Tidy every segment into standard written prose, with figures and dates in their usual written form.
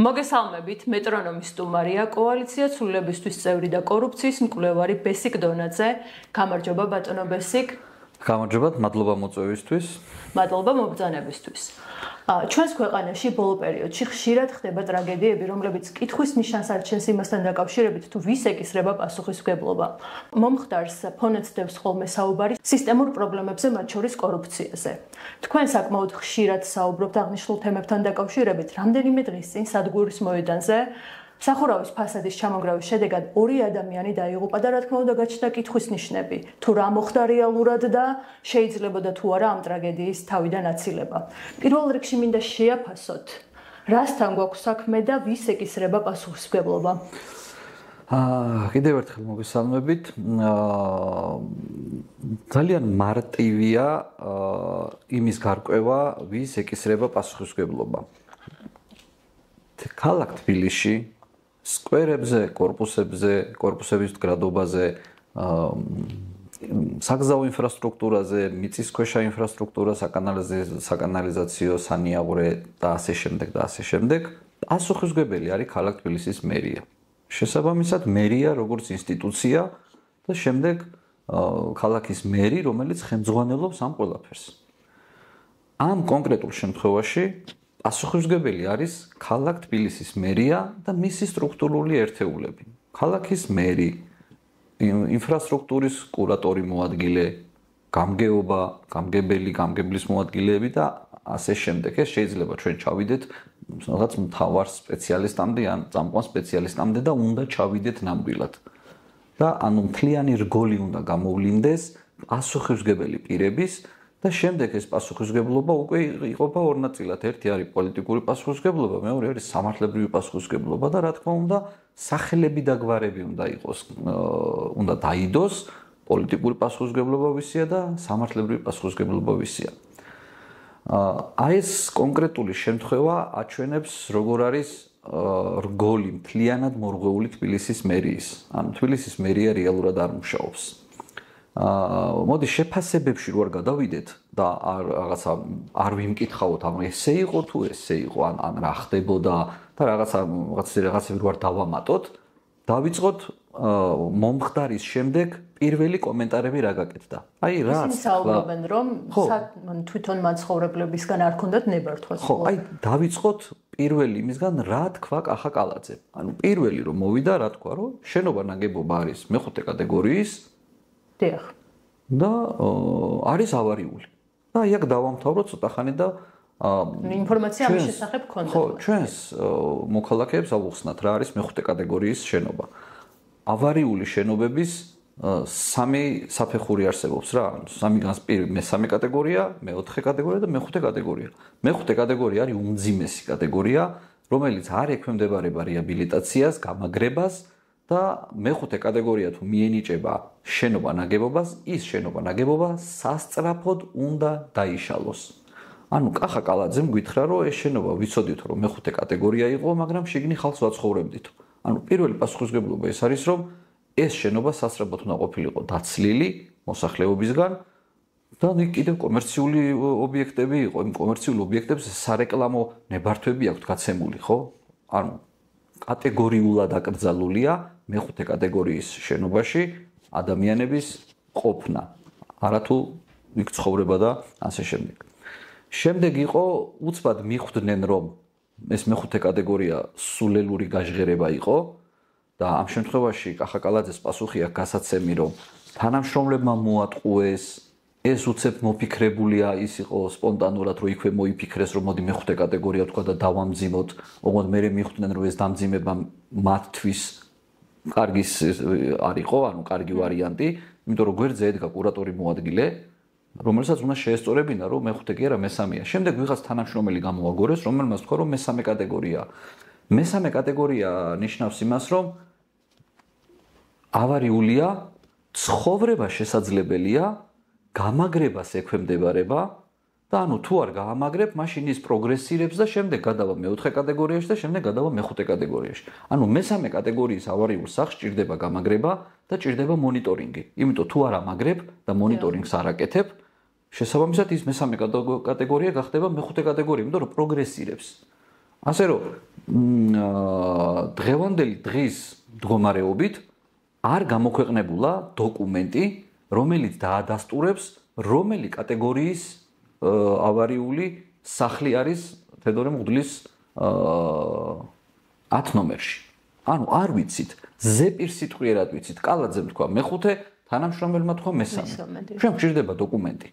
მოგესალმებით, მეტრონომის სტუმარია კოალიცია ცვლილებისთვის წევრი და კორუფციის მკვლევარი ბესიკ დონაძე. გამარჯობა ბატონო ბესიკ. გამარჯობა, მადლობა მოწვევისთვის. მადლობა მობრძანებისთვის. ჩვენს ქვეყანაში ბოლო პერიოდში ხშირად ხდება ტრაგედიები, რომლებიც კითხვის ნიშანს არჩენს იმასთან დაკავშირებით, თუ ვის ეკისრება პასუხისმგებლობა. მომხდარს ფონეთს ხოლმე საუბარი სისტემურ პრობლემებზე, მათ შორის კორუფციაზე. თქვენ საკმაოდ ხშირად საუბრობთ აღნიშნულ თემებთან დაკავშირებით, რამდენიმე დღის წინ სადგურის მოედანზე სახურავის ფასადის ჩამონგრავის შედეგად 2 ადამიანი დაიღუპა და რა თქმა უნდა გაჩნდა კითხვის ნიშნები, თუ რა მოხდა რეალურად და შეიძლებოდა თუ არა ამ ტრაგედიის თავიდან აცილება. პირველ რიგში მინდა შეაფასოთ, რასთან გვაქვს საქმე და ვის ეკისრება პასუხისმგებლობა. კიდევ ერთხელ მოგესალმებით. ძალიან მარტივია იმის გარკვევა, ვის ეკისრება პასუხისმგებლობა. ქალაქ თბილისში სკვერებზე, კორპუსების გრადობაზე, საგზაო ინფრასტრუქტურაზე, მიწისქვეშა ინფრასტრუქტურა, საკანალიზაციო, სანიაღვრე და ასე შემდეგ. პასუხისმგებელი არის ქალაქ თბილისის მერია. შესაბამისად, მერია როგორც ინსტიტუცია და შემდეგ ქალაქის მერი, რომელიც ხელმძღვანელობს ამ ყველაფერს. ამ კონკრეტულ შემთხვევაში პასუხისმგებელი არის ქალაქ თბილისის მერია და მისი სტრუქტურული ერთეულები. ქალაქის მერი, ინფრასტრუქტურის კურატორი მოადგილე, გამგეობა, გამგებლის მოადგილეები და ასე შემდეგ. ეს შეიძლება ჩვენ ჩავიდეთ რაღაც მთავარ სპეციალისტამდე ან წამყვან სპეციალისტამდე და უნდა ჩავიდეთ ნამდვილად. და ანუ მთლიანი რგოლი უნდა გამოვლინდეს პასუხისმგებელი პირების და შემდეგ ეს პასუხისმგებლობა უკვე იყოფა ორ ნაწილად. ერთი არის პოლიტიკური პასუხისმგებლობა, მეორე არის სამართლებრივი პასუხისმგებლობა და რა თქმა უნდა, სახელები და გვარები უნდა დაიდოს, პოლიტიკური პასუხისმგებლობა ვისია და სამართლებრივი პასუხისმგებლობა ვისია. აი ეს კონკრეტული შემთხვევა აჩვენებს როგორ არის რგოლი მთლიანად მორღვეული თბილისის მერიის. ანუ თბილისის მერია რეალურად არ მუშაობს. მოდი შეფასებებში რო არ გადავიდეთ და რაღაცა არ ვიმკითხავთ, ანუ ესე იყო თუ ესე იყო, ან რა ხდებოდა და რაღაცები რო არ დავამატოთ, დავიწყოთ მომხდარის შემდეგ პირველი კომენტარები რა გაკეთდა. აი რა საუბრობენ რომ თვითონ მაცხოვრებლებისგან არ ქონდათ ნებართვა. ხო, აი დავიწყოთ პირველი იმისგან რა თქვა კახა კალაძემ. ანუ პირველი რომ მოვიდა რა თქვა, რომ შენობა ნაგებობა არის მეხუთე კატეგორიის და არის ავარიული. და იქ დავამთავროთ ცოტა ხანი და ინფორმაცია ამის შესახებ ქონდა. ხო, ჩვენს მოქალაქეებს ავუხსნათ რა არის მეხუთე კატეგორიის შენობა. ავარიული შენობების 3 საფეხური არსებობს რა. მესამე კატეგორია, მეოთხე კატეგორია და მეხუთე კატეგორია. მეხუთე კატეგორია არის უმძიმესი კატეგორია, რომელიც არ ექვემდებარება რეაბილიტაციას, გამაგრებას და მეხუთე კატეგორია თუ მიენიჭება შენობა ნაგებობას, ის შენობა ნაგებობა სასწრაფოდ უნდა დაიშალოს. ანუ კახა კალაძემ გითხრა, რომ ეს შენობა ვიცოდით, რომ მეხუთე კატეგორია იყო, მაგრამ შიგნით ხალხს ვაცხოვრებდით. ანუ პირველი პასუხისმგებლობა ეს არის, რომ ეს შენობა სასწრაფოდ უნდა ყოფილიყო დაცლილი მოსახლეობისგან და კიდევ კომერციული ობიექტები იყო. იმ კომერციულ ობიექტებს სარეკლამო ნებართვები აქვთ გაცემული, ხო? ანუ კატეგორიულად აკრძალულია მეხუთე კატეგორიის შენობაში ადამიანების ყოფნა, არათუ იქ ცხოვრება და ასე შემდეგ. შემდეგ იყო უცბად მიხვდნენ, რომ ეს მეხუთე კატეგორია სულელური გაჟღერება იყო და ამ შემთხვევაში კახა კალაძეს პასუხი აქვს გასაცემი, რომ თანამშრომლებმა მოატყუეს, ეს უცებ მოფიქრებულია, ის იყო სპონტანურად, რომ იქვე მოიფიქრეს, რომ მოდი მეხუთე კატეგორია თქვა და დავამძიმოთ, ოღონდ მე მიხვდნენ, რომ ეს დამძიმება მათთვის კარგი არისო, ანუ კარგი ვარიანტი, იმიტომ რომ გვერდზე ედგა კურატორი მოადგილე, რომელსაც უნდა შეესწორებინა, რომ მეხუთე კი არა, მესამეა. შემდეგ ვიღაც თანამშრომელი გამოაგორეს, რომელმაც თქვა, რომ მესამე კატეგორია. მესამე კატეგორია ნიშნავს იმას, რომ ავარიულია, ცხოვრება შესაძლებელია, გამაგრებას ექვემდებარება და ანუ თუ არ გაამაგრებ, მაშინ ის პროგრესირებს და შემდეგ გადავა მეოთხე კატეგორიაში და შემდეგ გადავა მეხუთე კატეგორიაში. ანუ მესამე კატეგორიის ავარიულ სახს ჭირდება გამაგრება და ჭირდება მონიტორინგი. იმიტომ თუ არ ამაგრებ და მონიტორინგს არ აკეთებ, შესაბამისად ის მესამე კატეგორია გახდება მეხუთე კატეგორია, იმიტომ რომ პროგრესირებს. ასე რომ დღევანდელი დღის მდგომარეობით არ გამოქვეყნებულა დოკუმენტი, რომელიც დაადასტურებს, რომელი კატეგორიის ავარიული სახლი არის თედორე მღვდლის 10 ნომერში. ანუ არ ვიცით, ზეპირსიტყვიერად ვიცით, კალაძემ თქვა მეხუთე, თანამშრომელმა თქვა მესამე. ჩვენ გვჭირდება დოკუმენტი.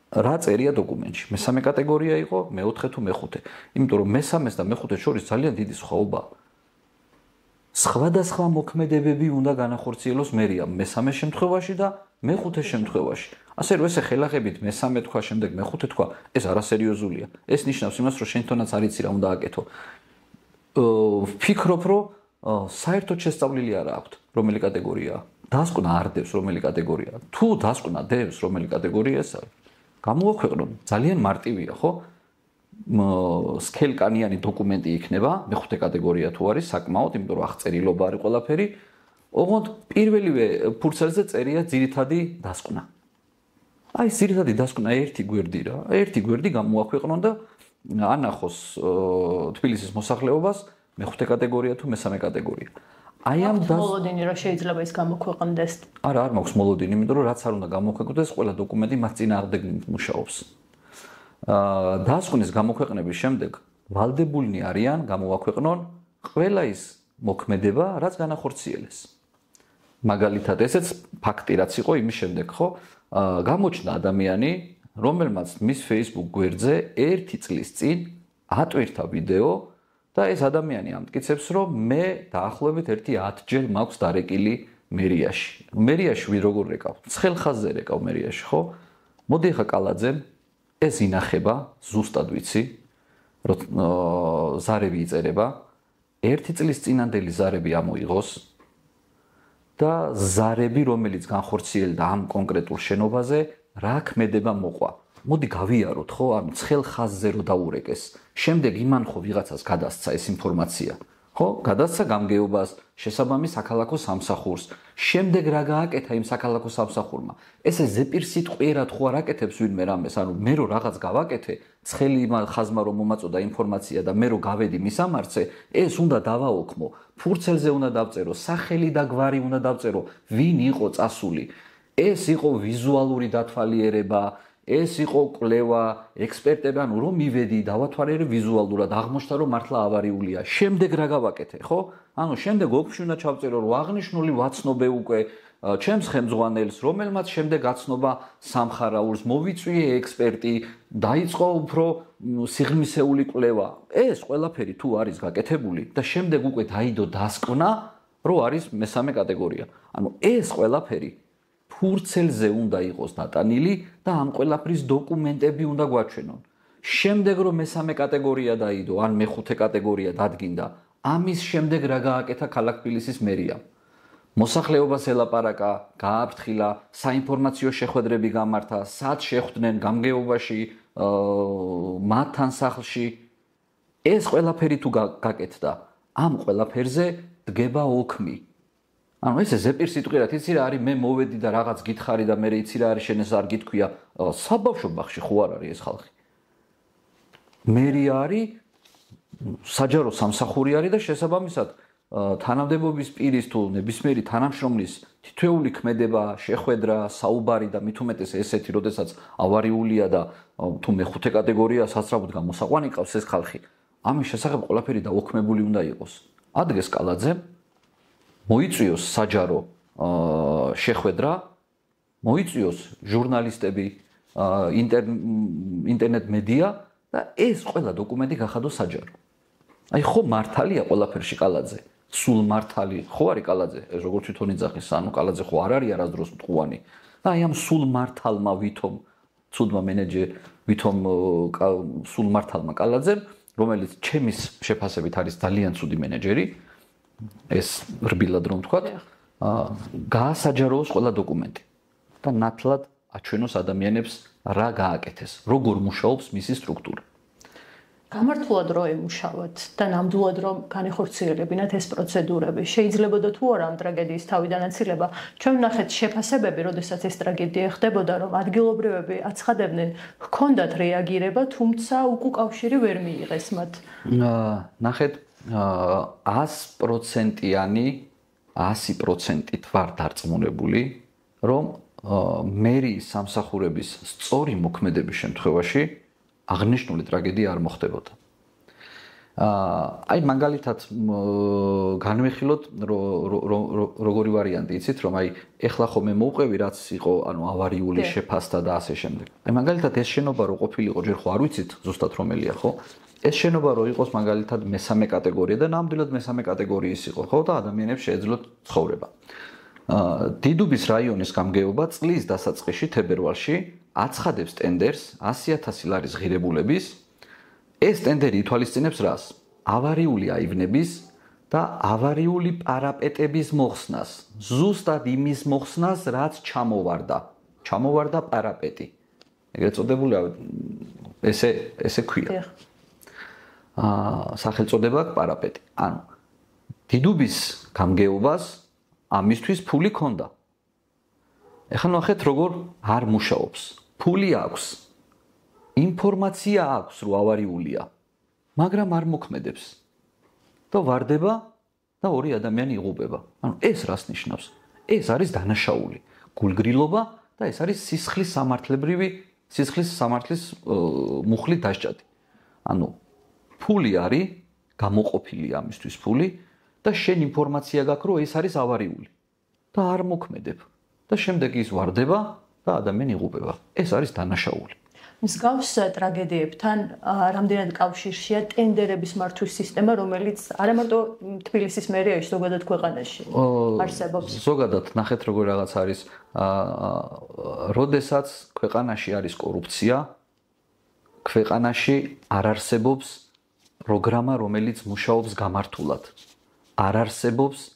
რა წერია დოკუმენტში? მესამე კატეგორია იყო, მეოთხე თუ მეხუთე. იმიტომ რომ მესამეს და მეხუთეს შორის ძალიან დიდი სხვაობაა. სხვადასხვა მოქმედებები უნდა განახორციელოს მერია მესამე შემთხვევაში და მეხუთე შემთხვევაში. ასე რომ ესე ხელახებით მესამე თქვა, შემდეგ მეხუთე თქვა, ეს არასერიოზულია. ეს ნიშნავს იმას, რომ შენ თვითონაც არ იცი რა უნდა აკეთო. ვფიქრობ, რომ საერთოდ შესწავლილი არ აქვს, რომელი კატეგორიაა. დასკვნა არ დევს, რომელი კატეგორიაა. თუ დასკვნა დევს, რომელი კატეგორია ეს არის. გამოაქვეყნო, ძალიან მარტივია, ხო? სქელკანიანი დოკუმენტი იქნება, მეხუთე კატეგორია თუ არის, საკმაოდ, იმიტომ რომ აღწერილობა არის ყველაფერი. ოღონდ პირველივე ფურცელზე წერია ძირითადი დასკვნა. აი, ძირითადი დასკვნა ერთი გვერდი რა. ერთი გვერდი გამოაქვეყნონ და ანახოს თბილისის მოსახლეობას მეხუთე კატეგორია თუ მესამე კატეგორია. აი ამ მოლოდინი რა შეიძლება ის გამოქვეყნდეს? არა, არ მაქვს მოლოდინი, იმიტომ რომ რაც არ უნდა გამოქვეყნდეს, ყველა დოკუმენტი მას წინააღმდეგ მუშაობს. დასკვნის გამოქვეყნების შემდეგ ვალდებულნი არიან გამოაქვეყნონ ყველა ის მოქმედება, რაც განახორციელეს. მაგალითად, ესეც ფაქტი რაც იყო იმის შემდეგ, ხო? გამოჩნდა ადამიანი, რომელმაც მის Facebook გვერდზე 1 წლის წინ ატვირთა ვიდეო და ეს ადამიანი ამტკიცებს, რომ მე დაახლოებით 10 ჯერ მაქვს დარეკილი მერიაში. მერიაში როგორ რეკავ? ცხელ ხაზზე რეკავ მერიაში, ხო? მოდი ახლა კალაძემ ეს ინახება, ზუსტად ვიცი, რომ ზარები იწერება, 1 წლის წინანდელი ზარები ამოიღოს და ზარები, რომელიც განხორციელდა ამ კონკრეტულ შენობაზე, რა ქმედება მოყვა. მოდი გავიაროთ, ხო, ანუ ცხელ ხაზზე რო დაურეკეს. შემდეგ იმან ხო ვიღაცას გადასცა ეს ინფორმაცია. ხო, გადასცა გამგეობას, შესაბამის საქალაქო სამსახურს. შემდეგ რა გააკეთა იმ საქალაქო სამსახურმა? ესე ზეპირსიტყვიერად ხო არ აკეთებს ვინმე რამეს, ანუ მე რო რაღაც გავაკეთე, ცხელი ხაზმა რომ მომაწოდა ინფორმაცია და მე რო გავედი მისამართზე, ეს უნდა დავაოქმო, ფურცელზე უნდა დავწერო, სახელი და გვარი უნდა დავწერო, ვინ იყო წასული. ეს იყო ვიზუალური დათვალიერება, ეს იყო კვლევა, ექსპერტები, ანუ რომ მივედი, დავათვალიერე ვიზუალურად, აღმოჩნდა რომ მართლა ავარიულია. შემდეგ რა გავაკეთე, ხო? ანუ შემდეგ ოფში უნდა ჩავწერო, რომ აღნიშნული ვაცნობე უკვე ჩემს ხელმძღვანელს, რომელმაც შემდეგ აცნობა სამხარაულს, მოვიწვიე ექსპერტი, დაიწყო უფრო სიღრმისეული კვლევა. ეს ყველაფერი თუ არის გაკეთებული და შემდეგ უკვე დაიდო დასკვნა, რომ არის მესამე კატეგორია. ანუ ეს ყველაფერი ფურცელზე უნდა იყოს დატანილი და ამ ყველაფრის დოკუმენტები უნდა გვაჩვენონ. შემდეგ რომ მესამე კატეგორია დაიდო, ან მეხუთე კატეგორია დადგინდა, ამის შემდეგ რა გააკეთა ქალაქ თბილისის მერიამ? მოსახლეობას ელაპარაკა, გააფრთხილა, საინფორმაციო შეხვედრები გამართა, სად შეხვდნენ გამგეობაში, მათთან სახლში. ეს ყველაფერი თუ გაკეთდა, ამ ყველაფერზე დგება ოქმი. ანუ ესე ზეპირსიტყვიერად იცი რა არის, მე მოვედი და რაღაც გითხარი და მე იცი რა არის, შენ ეს არ გითქვია, საბავშვო ბაღში ხო არ არის ეს ხალხი. მერია არის, საჯარო სამსახური არის და შესაბამისად თანამდებობის პირის თუ ნებისმიერი თანამშრომლის თითოეული ქმედება, შეხვედრა, საუბარი და მით უმეტეს ესეთი, როდესაც ავარიულია და თუ მეხუთე კატეგორია სასწრაფოდ გამოსაყვანი ყავს ეს ხალხი, ამის შესახებ ყველაფერი დაოქმებული უნდა იყოს. ადგეს კალაძემ მოიწვიოს საჯარო შეხვედრა, მოიწვიოს ჟურნალისტები, ინტერნეტ მედია და ეს ყველა დოკუმენტი გახადოს საჯარო. აი ხო მართალია ყველაფერში კალაძე, სულ მართალი ხო არის კალაძე, ეს როგორც თვითონ იძახის, ანუ კალაძე ხო არ არის არასდროს მტყუანი. და აი ამ სულ მართალმა ვითომ ცუდმა ვითომ სულ მართალმა კალაძემ, რომელიც ჩემის შეფასებით არის ძალიან ცუდი მენეჯერი, ეს რბილად რომ ვთქვათ, გაასაჯაროოს ყველა დოკუმენტი და ნათლად აჩვენოს ადამიანებს რა გააკეთეს, როგორ მუშაობს მისი სტრუქტურა. გამართულად რო ემუშავოთ და ნამდვილად რომ განიხორციელებინათ ეს პროცედურები. შეიძლებოდა თუ არა ამ ტრაგედიის თავიდან აცილება. ჩვენ ვნახეთ შეფასებები, როდესაც ეს ტრაგედია ხდებოდა, რომ ადგილობრივები აცხადებდნენ, ჰქონდათ რეაგირება, თუმცა უკავშირი ვერ მიიღეს მათ. ნახეთ 100%-ით ვარ დარწმუნებული, რომ მერიის სამსახურების სწორი მოქმედების შემთხვევაში აღნიშნული ტრაგედია არ მოხდებოდა. აი მაგალითად განვიხილოთ როგორი ვარიანტი იცით რომ აი ეხლა ხომ მე მოვყვევი რაც იყო ანუ ავარიული შეფასდა და ასე შემდეგ. აი მაგალითად ეს შენობა რო ყოფილიყო ჯერ ხო არ ვიცით ზუსტად რომელია ხო? ეს შენობა რო იყოს მაგალითად მესამე კატეგორია და ნამდვილად მესამე კატეგორიის იყო ხო და ადამიანებს შეეძლოთ ცხოვრება. დიდუბის რაიონის გამგეობა წლის დასაწყისში თებერვალში აცხადებს ტენდერს 100,000 ლარის ღირებულების. ეს ტენდერი ითვალისწინებს რას? ავარიული აივნების და ავარიული პარაპეტების მოხსნას. ზუსტად იმის მოხსნას, რაც ჩამოვარდა. ჩამოვარდა პარაპეტი. ეგრეთ წოდებული ესე ქვია. სახელწოდება აქვს პარაპეტი. ანუ დიდუბის გამგეობას ამისთვის ფული ქონდა. ეხლა ნახეთ როგორ არ მუშაობს. ფული აქვს. ინფორმაცია აქვს რომ ავარიულია, მაგრამ არ მოქმედებს. და ვარდება და ორი ადამიანი იღუპება. ანუ ეს რას ნიშნავს? ეს არის დანაშაული, გულგრილობა და ეს არის სისხლის სამართლის მუხლით დასჭადი. ანუ ფული არის გამოყოფილი ამისთვის ფული და შენ ინფორმაცია გაქვს რომ ეს არის ავარიული და არ მოქმედებ და შემდეგ ის ვარდება და ადამიანი იღუპება. ეს არის დანაშაული. მსგავს ტრაგედიებთან რამდენად კავშირშია ტენდერების მართვის სისტემა, რომელიც არა მარტო თბილისის მერიაში, ზოგადად ქვეყანაში არსებობს. ზოგადად ნახეთ როგორ რაღაც არის, როდესაც ქვეყანაში არის კორუფცია, ქვეყანაში არ არსებობს პროგრამა, რომელიც მუშაობს გამართულად. არ არსებობს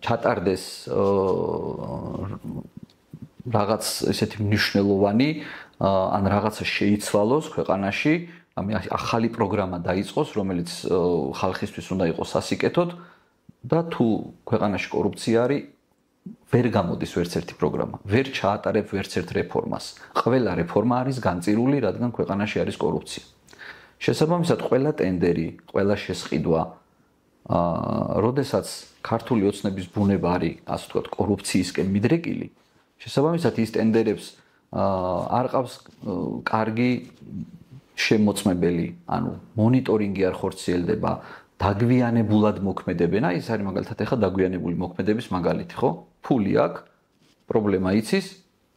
ჩატარდეს რაღაც ესეთი მნიშვნელოვანი ან რაღაცა შეიცვალოს ქვეყანაში, ახალი პროგრამა დაიწყოს, რომელიც ხალხისთვის უნდა იყოს სასიკეთოდ და თუ ქვეყანაში კორუფცია არის, ვერ გამოდის ვერც ერთი პროგრამა, ვერ ჩაატარებს ვერც ერთ რეფორმას. ყველა რეფორმა არის განწირული, რადგან ქვეყანაში არის კორუფცია. შესაბამისად, ყველა ტენდერი, ყველა შესყიდვა, როდესაც ქართული ოცნების ბუნება არის, ასე ვთქვათ, კორუფციისკენ მიდრეკილი, შესაბამისად ის ტენდერებს არ ყავს კარგი შემოწმებელი, ანუ მონიტორინგი არ ხორციელდება, დაგვიანებულად მოქმედებენ. აი ეს არის მაგალითად ახლა დაგვიანებული მოქმედების მაგალითი, ხო? ფული აქვს, პრობლემა იცის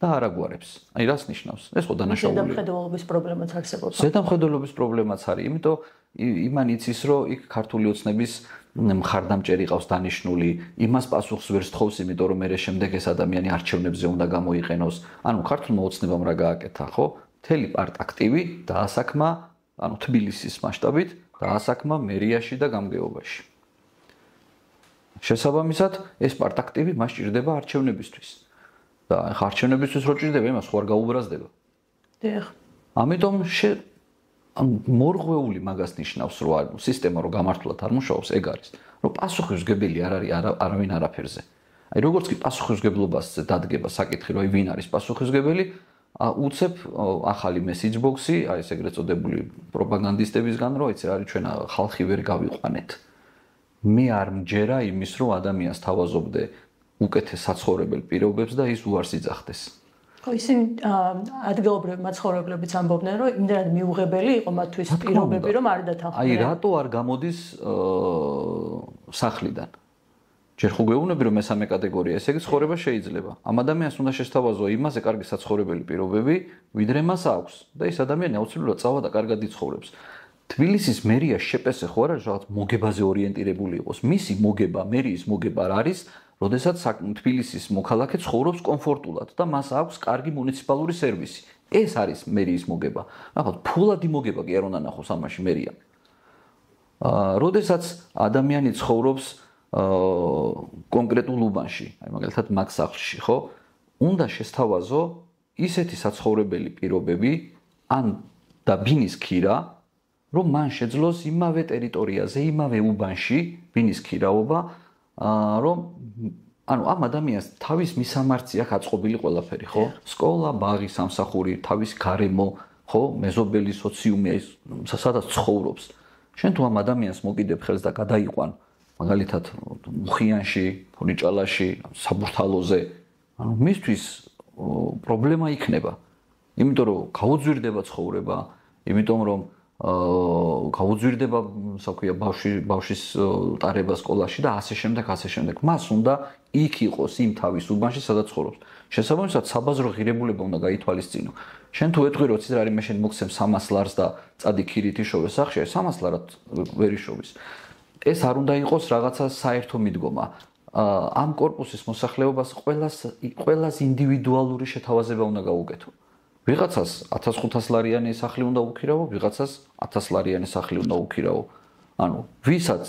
და არ აგვარებს. აი რას ნიშნავს? ეს ხო დანაშაულია. ზედამხედველობის პრობლემაც არსებობს. ზედამხედველობის პრობლემაც არის, იმიტომ იმან იცის, რომ იქ ქართული ოცნების მხარდამჭერი ყავს დანიშნული, იმას პასუხს ვერ სთხოვს, იმიტომ რომ მე შემდეგ ეს ადამიანი არჩევნებზე უნდა გამოიყენოს. ანუ ქართულმა ოცნებამ რა გააკეთა, ხო? მთელი პარტ-აქტივი დაასაქმა, ანუ თბილისის მასშტაბით დაასაქმა მერიაში და გამგეობაში. შესაბამისად, ეს პარტ-აქტივი მას ჭირდება არჩევნებისთვის. და ახლა არჩევნებისთვის რო ჭირდება, იმას ხო არ გაუბრაზდება. დიახ. ამიტომ მორღვეული მაგას ნიშნავს, რომ სისტემა რო გამართულად არ მუშაობს, ეგ არის, რომ პასუხისმგებელი არ არის არავინ არაფერზე. აი როგორც კი პასუხისმგებლობაზე დადგება საკითხი, რომ ვინ არის პასუხისმგებელი, უცებ ახალი message box-ი, აი ეს ეგრეთ წოდებული პროპაგანდისტებისგან, რომ იცი რა არის ჩვენ ხალხი ვერ გავიყვანეთ. მე არ მჯერა იმის, რომ ადამიანს თავაზობდე უკეთეს საცხოვრებელ პირობებს და ის უარს იძახდეს. ხო, ისინი ადგილობრივი მაცხოვრებლებიც ამბობდნენ, რომ იმდენად მიუღებელი იყო მათთვის პირობები, რომ არ დათანხმდნენ. აი რატო არ გამოდის სახლიდან? ჯერ ხო გვეუბნები, რომ მესამე კატეგორია, ესე იგი ცხოვრება შეიძლება. ამ ადამიანს უნდა შესთავაზო იმაზე კარგი საცხოვრებელი პირობები, ვიდრე მას აქვს და ეს ადამიანი აუცილებლად წავა და კარგად იცხოვრებს. თბილისის მერია შეპესე ხო არა, რაღაც მოგებაზე ორიენტირებული იყოს. მისი მოგება, მერიის მოგება არის, როდესაც თბილისის მოქალაქე ცხოვრობს კომფორტულად და მას აქვს კარგი მუნიციპალური სერვისი. ეს არის მერიის მოგება. ნახოთ, ფულადი მოგება კი არ უნდა ნახოს ამაში მერიამ. როდესაც ადამიანი ცხოვრობს კონკრეტულ უბანში, აი მაგალითად მაგ სახლში, ხო? უნდა შესთავაზო ისეთი საცხოვრებელი პირობები, ან და ბინის ქირა, რომ მან შეძლოს იმავე ტერიტორიაზე, იმავე უბანში, ვინის ქირავობა, რომ ამ ადამიანს თავის მისამართი აქვს აწყობილი ყველაფერი, ხო? სკოლა, ბაღი, სამსახური, თავის გარემო, ხო? მეზობელი სოციუმი, სადაც ცხოვრობს. შენ თუ ამ ადამიანს მოკიდებ ხელს და გადაიყვან, მაგალითად, მუხიანში, ფონიჭალაში, საბურთალოზე, მისთვის პრობლემა იქნება. იმიტომ რომ გაუძვირდება ცხოვრება, იმიტომ რომ გაუძვირდება, საქვია, ბავშვის ტარება სკოლაში და ასე შემდეგ. მას უნდა იქ იყოს იმ თავის უბანში, სადაც ცხოვრობს. შესაბამისად, საბაზრო ღირებულება უნდა გაითვალისწინო. შენ თუ ეთქვი, რომ ცით არის მე შენ მოგცემ 300 ლარს და წადი ქირით იშოვე სახში, 300 ლარად ვერ იშოვის. ეს არ უნდა იყოს რაღაცა საერთო მიდგომა. ამ კორპუსის მოსახლეობას ყველას ინდივიდუალური შეთავაზება უნდა გაუკეთო. ვიღაცას 1500 ლარიანი სახლი უნდა უქირავო, ვიღაცას 1000 ლარიანი სახლი უნდა უქირავო. ვისაც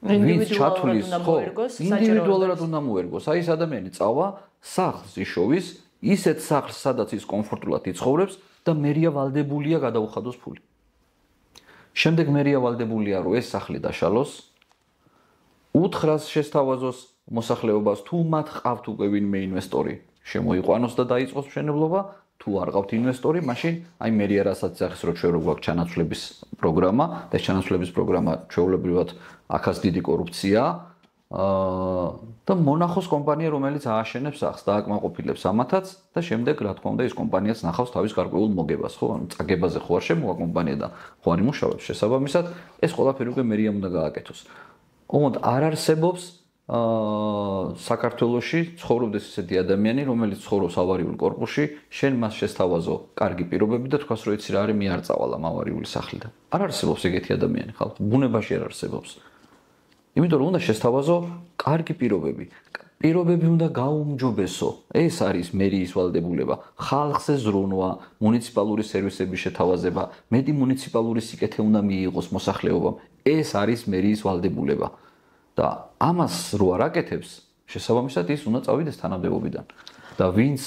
ვინც ჩათვლის, ხო, ინდივიდუალურად უნდა მოერგოს. აი ეს ადამიანი წავა, სახლს იშოვის, ისეთ სახლს, სადაც ის კომფორტულად იცხოვრებს და მერია ვალდებულია გადაუხადოს ფული. შემდეგ მერია ვალდებულია, რომ ეს სახლი დაშალოს, უთხრას შესთავაზოს მოსახლეობას, თუ მათ ყავთ უკვე ვინმე ინვესტორი, შემოიყვანოს და დაიწყოს მშენებლობა, თუ არ ყავთ ინვესტორი, მაშინ აი მერია რასაც ახს რო ჩვენ რო გვაქვს ჩანაცვლების პროგრამა და ეს ჩანაცვლების პროგრამა ჩვეულებრივად აქაც დიდი კორუფცია და მონახოს კომპანია, რომელიც ააშენებს სახლს და აკმაყოფილებს ამათაც და შემდეგ რა თქმა უნდა ეს კომპანიაც ნახავს თავის გარკვეულ მოგებას, ხო? წაგებაზე ხო არ შემოვა კომპანია და ხო არ იმუშავებს. შესაბამისად, ეს ყველაფერი უკვე მერიამ უნდა გააკეთოს. ოღონდ არ არსებობს საქართველოში ცხოვრობდეს ესეთი ადამიანი, რომელიც ცხოვრობს ავარიულ კორპუსში, შენ მას შესთავაზო კარგი პირობები და თქვას რომ იცი რა არის, მე არ წავალ ამ ავარიული სახლიდან. არ არსებობს ეგეთი ადამიანი ხალხ, ბუნებაში არ არსებობს. იმიტომ რომ უნდა შესთავაზო კარგი პირობები. პირობები უნდა გაუმჯობესო. ეს არის მერიის ვალდებულება. ხალხზე ზრუნვა, მუნიციპალური სერვისების შეთავაზება, მეტი მუნიციპალური სიკეთე უნდა მიიღოს მოსახლეობამ. ეს არის მერიის ვალდებულება. და ამას რო არ აკეთებს, შესაბამისად ის უნდა წავიდეს თანამდებობიდან. და ვინც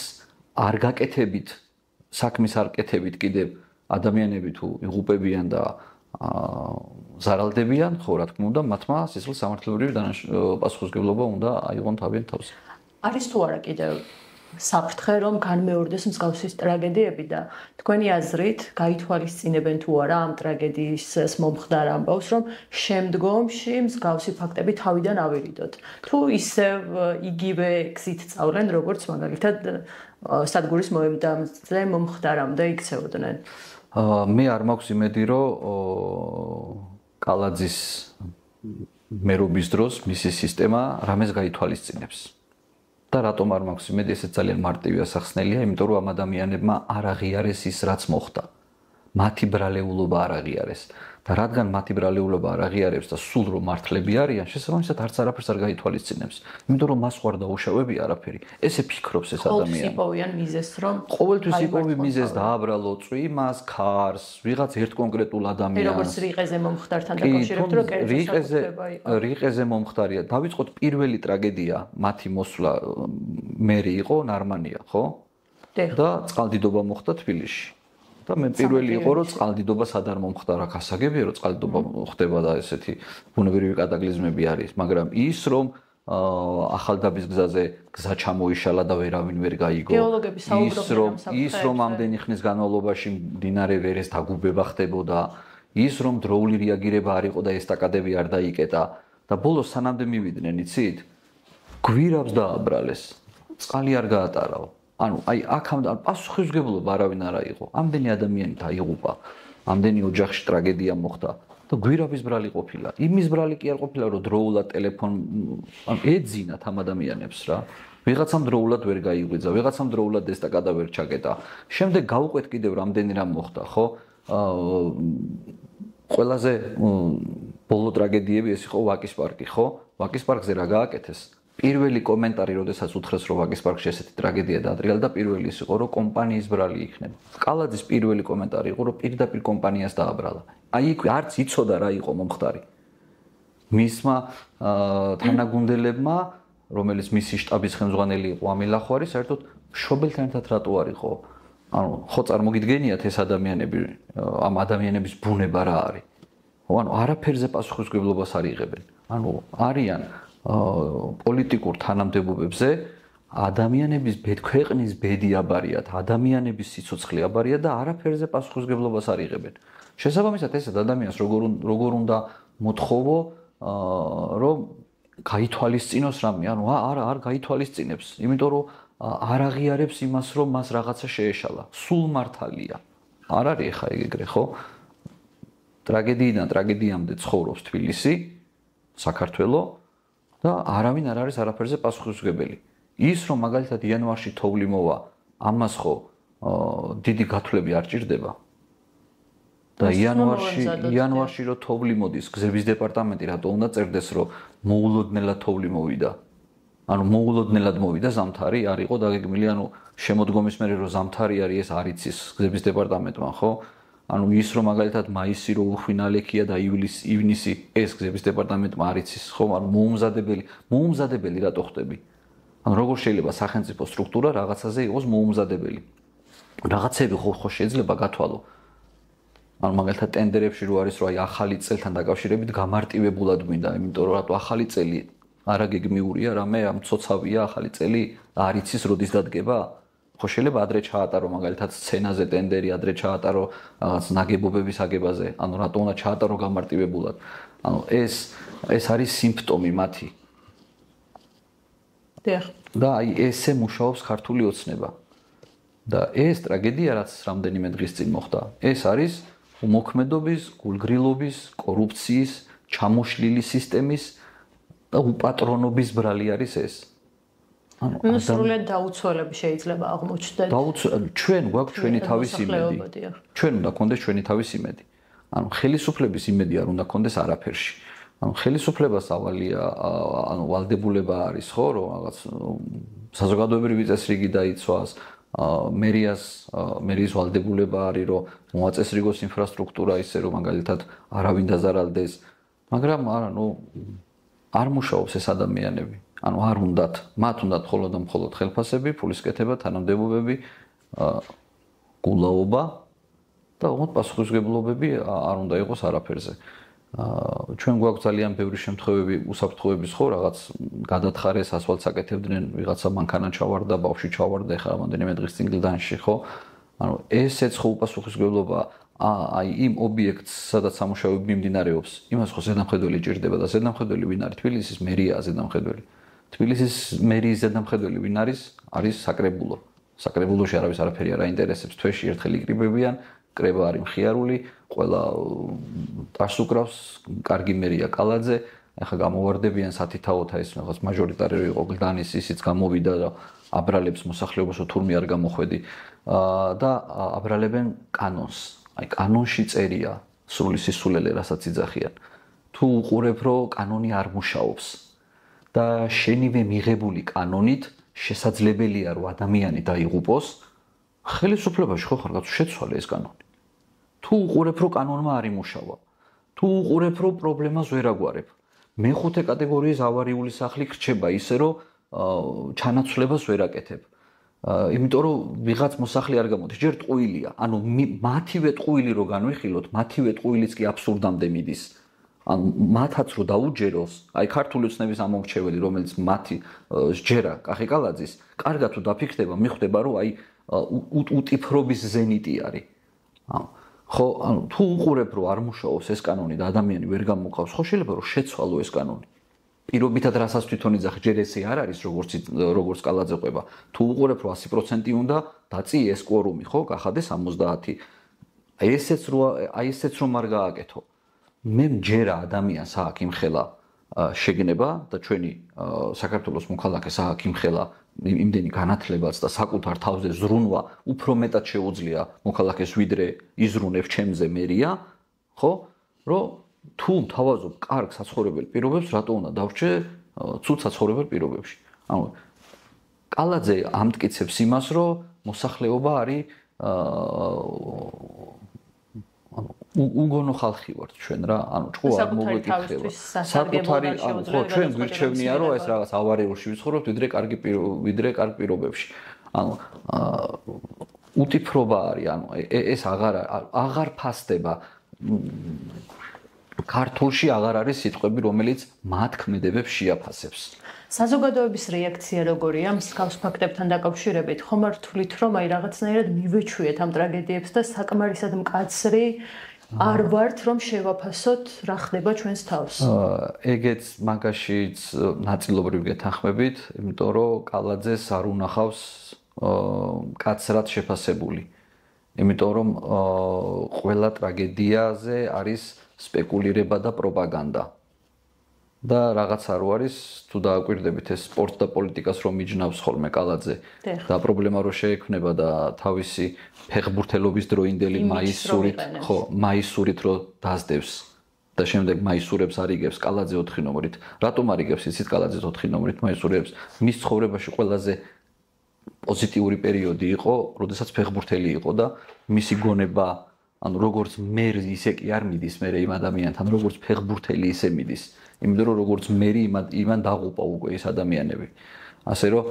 არ გაკეთებით, საქმის არ კეთებით კიდევ ადამიანები თუ იღუპებიან და ზარალდებიან, ხო რა თქმა უნდა, მათმა სისხლის სამართლებრივი პასუხისმგებლობა უნდა აიღონ თავიანთ თავზე. არის თუ არა კიდევ საფრთხე, რომ განმეორდეს მსგავსი ტრაგედიები და თქვენი აზრით გაითვალისწინებენ თუ არა ამ ტრაგედიის მომხდარ ამბავს, რომ შემდგომში მსგავსი ფაქტები თავიდან ავირიდოთ. თუ ისევ იგივე გზით წავლენ, როგორც მაგალითად სადგურის მოედანზე მომხდარამდე იქცეოდნენ. მე არ მაქვს იმედი, რომ კალაძის მერობის დროს მისი სისტემა რამეს გაითვალისწინებს. და რატომ არ მაქვს იმედი, ესეც ძალიან მარტივი ასახსნელია, იმიტომ რომ ამ ადამიანებმა არ აღიარეს ის, რაც მოხდა. მათი ბრალეულობა არ აღიარეს. და რადგან მათი ბრალეულობა არ აღიარებს და სულ რომ მართლები არიან, შესაბამისად არც არაფერს არ გაითვალისწინებს. იმიტომ რომ მას ხوار დაუშავები არაფერი. ესე ფიქრობს ეს ადამიანი. ყოველთვის იპოვიან მიზეს, რომ ყოველთვის იპოვი მიზეს დააბრალო წვიმას, ქარს, ვიღაც ერთ კონკრეტულ ადამიანს. როგორც რიყეზე მომხდართან დაკავშირებთ, რომ რიყეზე მომხდარია. დავიწყოთ პირველი ტრაგედია, მათი მოსვლა მერი იყო ნარმანია, ხო? და წყალდიდობა მოხდა თბილისში. და მე პირველი იყო რომ წყალდიდობა სად არ მომხდა რა გასაგებია რომ წყალდიდობა ხდება და ესეთი ბუნებრივი კატაკლიზმები არის, მაგრამ ის რომ ახალდაბის გზაზე გზა ჩამოიშალა და ვერავინ ვერ გაიგო. გეოლოგები საუბრობენ ის რომ ამდენი ხნის განმავლობაში მდინარე ვერეს დაგუბება ხდებოდა, ის რომ დროული რეაგირება არ იყო და ესტაკადები არ დაიკეტა და ბოლოს სანამდე მივიდნენ, იცით? გვირაბს დააბრალეს. წყალი არ გაატარავ. აი აქამდე პასუხისმგებლობა არავინ არ აიღო. ამდენი ადამიანი დაიღუპა, ამდენი ოჯახში ტრაგედია მოხდა და გვირაბის ბრალი ყოფილა. იმის ბრალი კი არ ყოფილა, რომ დროულად ეძინათ ამ ადამიანებს რა. ვიღაცამ დროულად ვერ გაიღვიძა, ვიღაცამ დროულად ესტაკადა ვერ ჩაკეტა. შემდეგ გავუყვეთ კიდევ რამდენი რამ მოხდა, ხო? ყველაზე ბოლო ტრაგედიები ეს იყო ვაკის პარკი, ხო? ვაკის პარკზე რა გააკეთეს? პირველი კომენტარი, როდესაც უთხრეს, რომ ვაკის პარკში ესეთი ტრაგედია დაადრიალა და პირველი ის იყო, რომ კომპანიის ბრალი იქნება. კალაძის პირველი კომენტარი იყო, რომ პირდაპირ კომპანიას დააბრალა. აი იქ არც იცოდა რა იყო მომხდარი. მისმა თანაგუნდელებმა, რომელიც მისი შტაბის ხელმძღვანელი იყო ამილახვარი, საერთოდ მშობელთან ერთად რატო არ იყო ანუ ხო წარმოგიდგენიათ ეს ადამიანები ამ ადამიანების ბუნება რა არის ხო ანუ არაფერზე პასუხისმგებლობას არ იღებენ ანუ არიან პოლიტიკურ თანამდებობებზე ადამიანების ქვეყნის ბედი აბარიათ ადამიანების სიცოცხლე აბარიათ და არაფერზე პასუხისმგებლობას არ იღებენ შესაბამისად ესეთ ადამიანს როგორ უნდა მოთხოვო რომ გაითვალისწინოს რამე ანუ არ გაითვალისწინებს იმიტომ რომ არ აღიარებს იმას რომ მას რაღაცა შეეშალა სულ მართალია არ არის ხა ეგრე ხო ტრაგედიიდან ტრაგედიამდე ცხოვრობს თბილისი საქართველო და არავინ არ არის არაფერზე პასუხისმგებელი ის რომ მაგალითად იანვარში თოვლი მოვა ამას ხო დიდი გათვლები არ ჭირდება და იანვარში რო თოვლი მოდის გზების დეპარტამენტი რატო უნდა წერდეს რომ მოულოდნელად თოვლი მოვიდა ანუ მოულოდნელად მოვიდა ზამთარი არ იყო დაგეგმილი ანუ შემოდგომის მერე რომ ზამთარი არის ეს არ იცის გზების დეპარტამენტმა ხო ანუ ის რომ მაგალითად მაისი რო უხვინალექია და ივნისი ეს გზების დეპარტამენტმა არ იცის ხო ანუ მოუმზადებელი რატო ხდები ანუ როგორ შეიძლება სახელმწიფო სტრუქტურა რაღაცაზე იყოს მოუმზადებელი რაღაცები ხო შეიძლება გათვალო ანუ მაგალითად ტენდერებში რო არის რომ აი ახალი წელთან დაკავშირებით გამარტივებულად გვინდა იმიტომ რომ რატო ახალი წელი არაგეგმიურია რამე ამ ცოცავია ახალი წელი არ იცის როდის დადგება ხო შეიძლება ადრე ჩაატარო მაგალითად სცენაზე ტენდერი ადრე ჩაატარო რაღაც ნაგებობების აგებაზე ანუ რატო უნდა ჩაატარო გამარტივებულად ანუ ეს არის სიმპტომი მათი და აი ესე მუშაობს ქართული ოცნება და ეს ტრაგედია რაც რამდენიმე დღის წინ მოხდა ეს არის უმოქმედობის გულგრილობის კორუფციის ჩამოშლილი სისტემის და უპატრონობის ბრალი არის ეს. ანუ სრულად დაუცველები შეიძლება აღმოჩნდეს. ჩვენ გვაქვს ჩვენი თავისი იმედი. ჩვენ უნდა გქონდეს ჩვენი თავისი იმედი. ანუ ხელისუფლების იმედი არ უნდა გქონდეს არაფერში. ანუ ხელისუფლებას ავალია ანუ ვალდებულება არის ხო რომ რაღაც საზოგადოებრივი წესრიგი დაიცვას მერიის ვალდებულება არის რომ მოაწესრიგოს ინფრასტრუქტურა ისე რომ მაგალითად არავინ დაზარალდეს მაგრამ არა ნუ არ მუშაობს ეს ადამიანები ანუ არ უნდათ მათ უნდათ მხოლოდ და მხოლოდ ხელფასები ფულის კეთება თანამდებობები გულაობა და უბრალოდ პასუხისმგებლობები არ უნდა იყოს არაფერზე ჩვენ გვაქვს ძალიან ბევრი შემთხვევები უსაფრთხოების ხო რაღაც გადათხარეს ასფალტს აკეთებდნენ ვიღაცა მანქანა ჩავარდა ბავშვი ჩავარდა ეხლა რამდენიმე დღის წინ გლდანში ხო ანუ ესეც ხო უპასუხისმგებლობა აი იმ ობიექტს სადაც სამუშაოები მიმდინარეობს იმას ხო ზედამხედველი ჭირდება და ზედამხედველი ვინ არის თბილისის მერია ზედამხედველი თბილისის მერიის ზედამხედველი ვინ არის საკრებულო საკრებულოში არავის არაფერი არ აინტერესებს თვეში ერთხელ იკრიბებიან კრება არის მხიარული ყველა ტარს უკრავს კარგი მერია კალაძე ახლა გამოვარდებიან სათითაოთა ეს რაღაც მაჟორიტარი იყო გლდანის ისიც გამოვიდა და აბრალებს მოსახლეობას თურმე არ გამოხვედი და აბრალებენ კანონს აი კანონში წერია სრული სისულელე რასაც იძახიან თუ უყურებ რომ კანონი არ მუშაობს და შენივე მიღებული კანონით შესაძლებელია რომ ადამიანი დაიღუპოს ხელისუფლებაში ხო ხარ კაცო შეცვალე ეს კანონი თუ უყურებ რომ კანონმა არ იმუშავა თუ უყურებ რომ პრობლემას ვერ აგვარებ მეხუთე კატეგორიის ავარიული სახლი რჩება ისე რომ ჩანაცვლებას ვერ აკეთებ იმიტომ რომ ვიღაც მოსახლე არ გამოდის ჯერ ტყუილია ანუ მათივე ტყუილი რო განვიხილოთ მათივე ტყუილიც კი აბსურდამდე მიდის ანუ მათაც რო დაუჯეროს აი ქართული ოცნების ამომრჩეველი რომელიც მათი ჯერა კახი კალაძის კარგად თუ დაფიქრდება მიხვდება რომ აი უტიფრობის ზენიტი არის ხო ანუ თუ უყურებ რომ არ მუშაობს ეს კანონი და ადამიანი ვერ გამოყავს ხო შეიძლება რომ შეცვალო ეს კანონი პირობითად რასაც თვითონ იძახი ჯერ ესე არ არის როგორც კალაძე ყვება თუ უყურებ რომ 100% უნდა დაწიე ეს კვორუმი ხო გახადეს 70 აი ესეც რომ არ გააკეთო მე მჯერა ადამიანს აქ იმხელა შეგნება და ჩვენი საქართველოს მოქალაქეს აქ იმხელა იმდენი განათლებაც და საკუთარ თავზე ზრუნვა უფრო მეტად შეუძლია მოქალაქეს ვიდრე იზრუნებს ჩემზე მერია ხო რომ თუ თავაზობ კარგ საცხოვრებელ პირობებს რატო უნდა დავრჩე ცუდ საცხოვრებელ პირობებში ანუ კალაძე ამტკიცებს იმას რომ მოსახლეობა არის უგონო ხალხი ვართ ჩვენ რა ანუ ჭკუა არ მოგვეკითხება საკუთარი ანუ ხო ჩვენ გვირჩევნია რომ ეს რაღაც ავარიულში ვიცხოვრობთ ვიდრე კარგ პირობებში ანუ უტიფრობა არის, ანუ ეს აღარ ფასდება. ქართულში აღარ არის სიტყვები, რომელიც მათ ქმედებებს შეაფასებს. საზოგადოების რეაქცია როგორია მსგავს ფაქტებთან დაკავშირებით? ხომ არ თვლით, რომ აი რაღაცნაირად მივეჩვიეთ ამ ტრაგედიებს და საკმარისად მკაცრი არ ვართ, რომ შევაფასოთ რა ხდება ჩვენს თავს? ეგეც მაგაშიც ნაწილობრივ გეთანხმებით, იმიტომ რომ კალაძეს არ უნახავს მკაცრად შეფასებული. იმიტომ რომ ყველა ტრაგედიაზე არის სპეკულირება და პროპაგანდა. და რაღაც არ არის, თუ დააკვირდებით ეს სპორტ და პოლიტიკას რომ მიჯნავს ხოლმე კალაძე და პრობლემა რო შეექმნება და თავისი ფეხბურთელობის დროინდელი მაისურით რო დაძდევს და შემდეგ მაისურებს არიგებს კალაძე 4 ნომრით. რატომ არიგებს იცით კალაძე 4 ნომრით მაისურებს? მის ცხოვრებაში ყველაზე პოზიტიური პერიოდი იყო, როდესაც ფეხბურთელი იყო და მისი გონება, ანუ როგორც მერ ისე კი არ მიდის მე იმ ადამიანთან, როგორც ფეხბურთელი ისე მიდის. იმიტომ რომ როგორც მერი იმან დაღუპა უკვე ეს ადამიანები. ასე რომ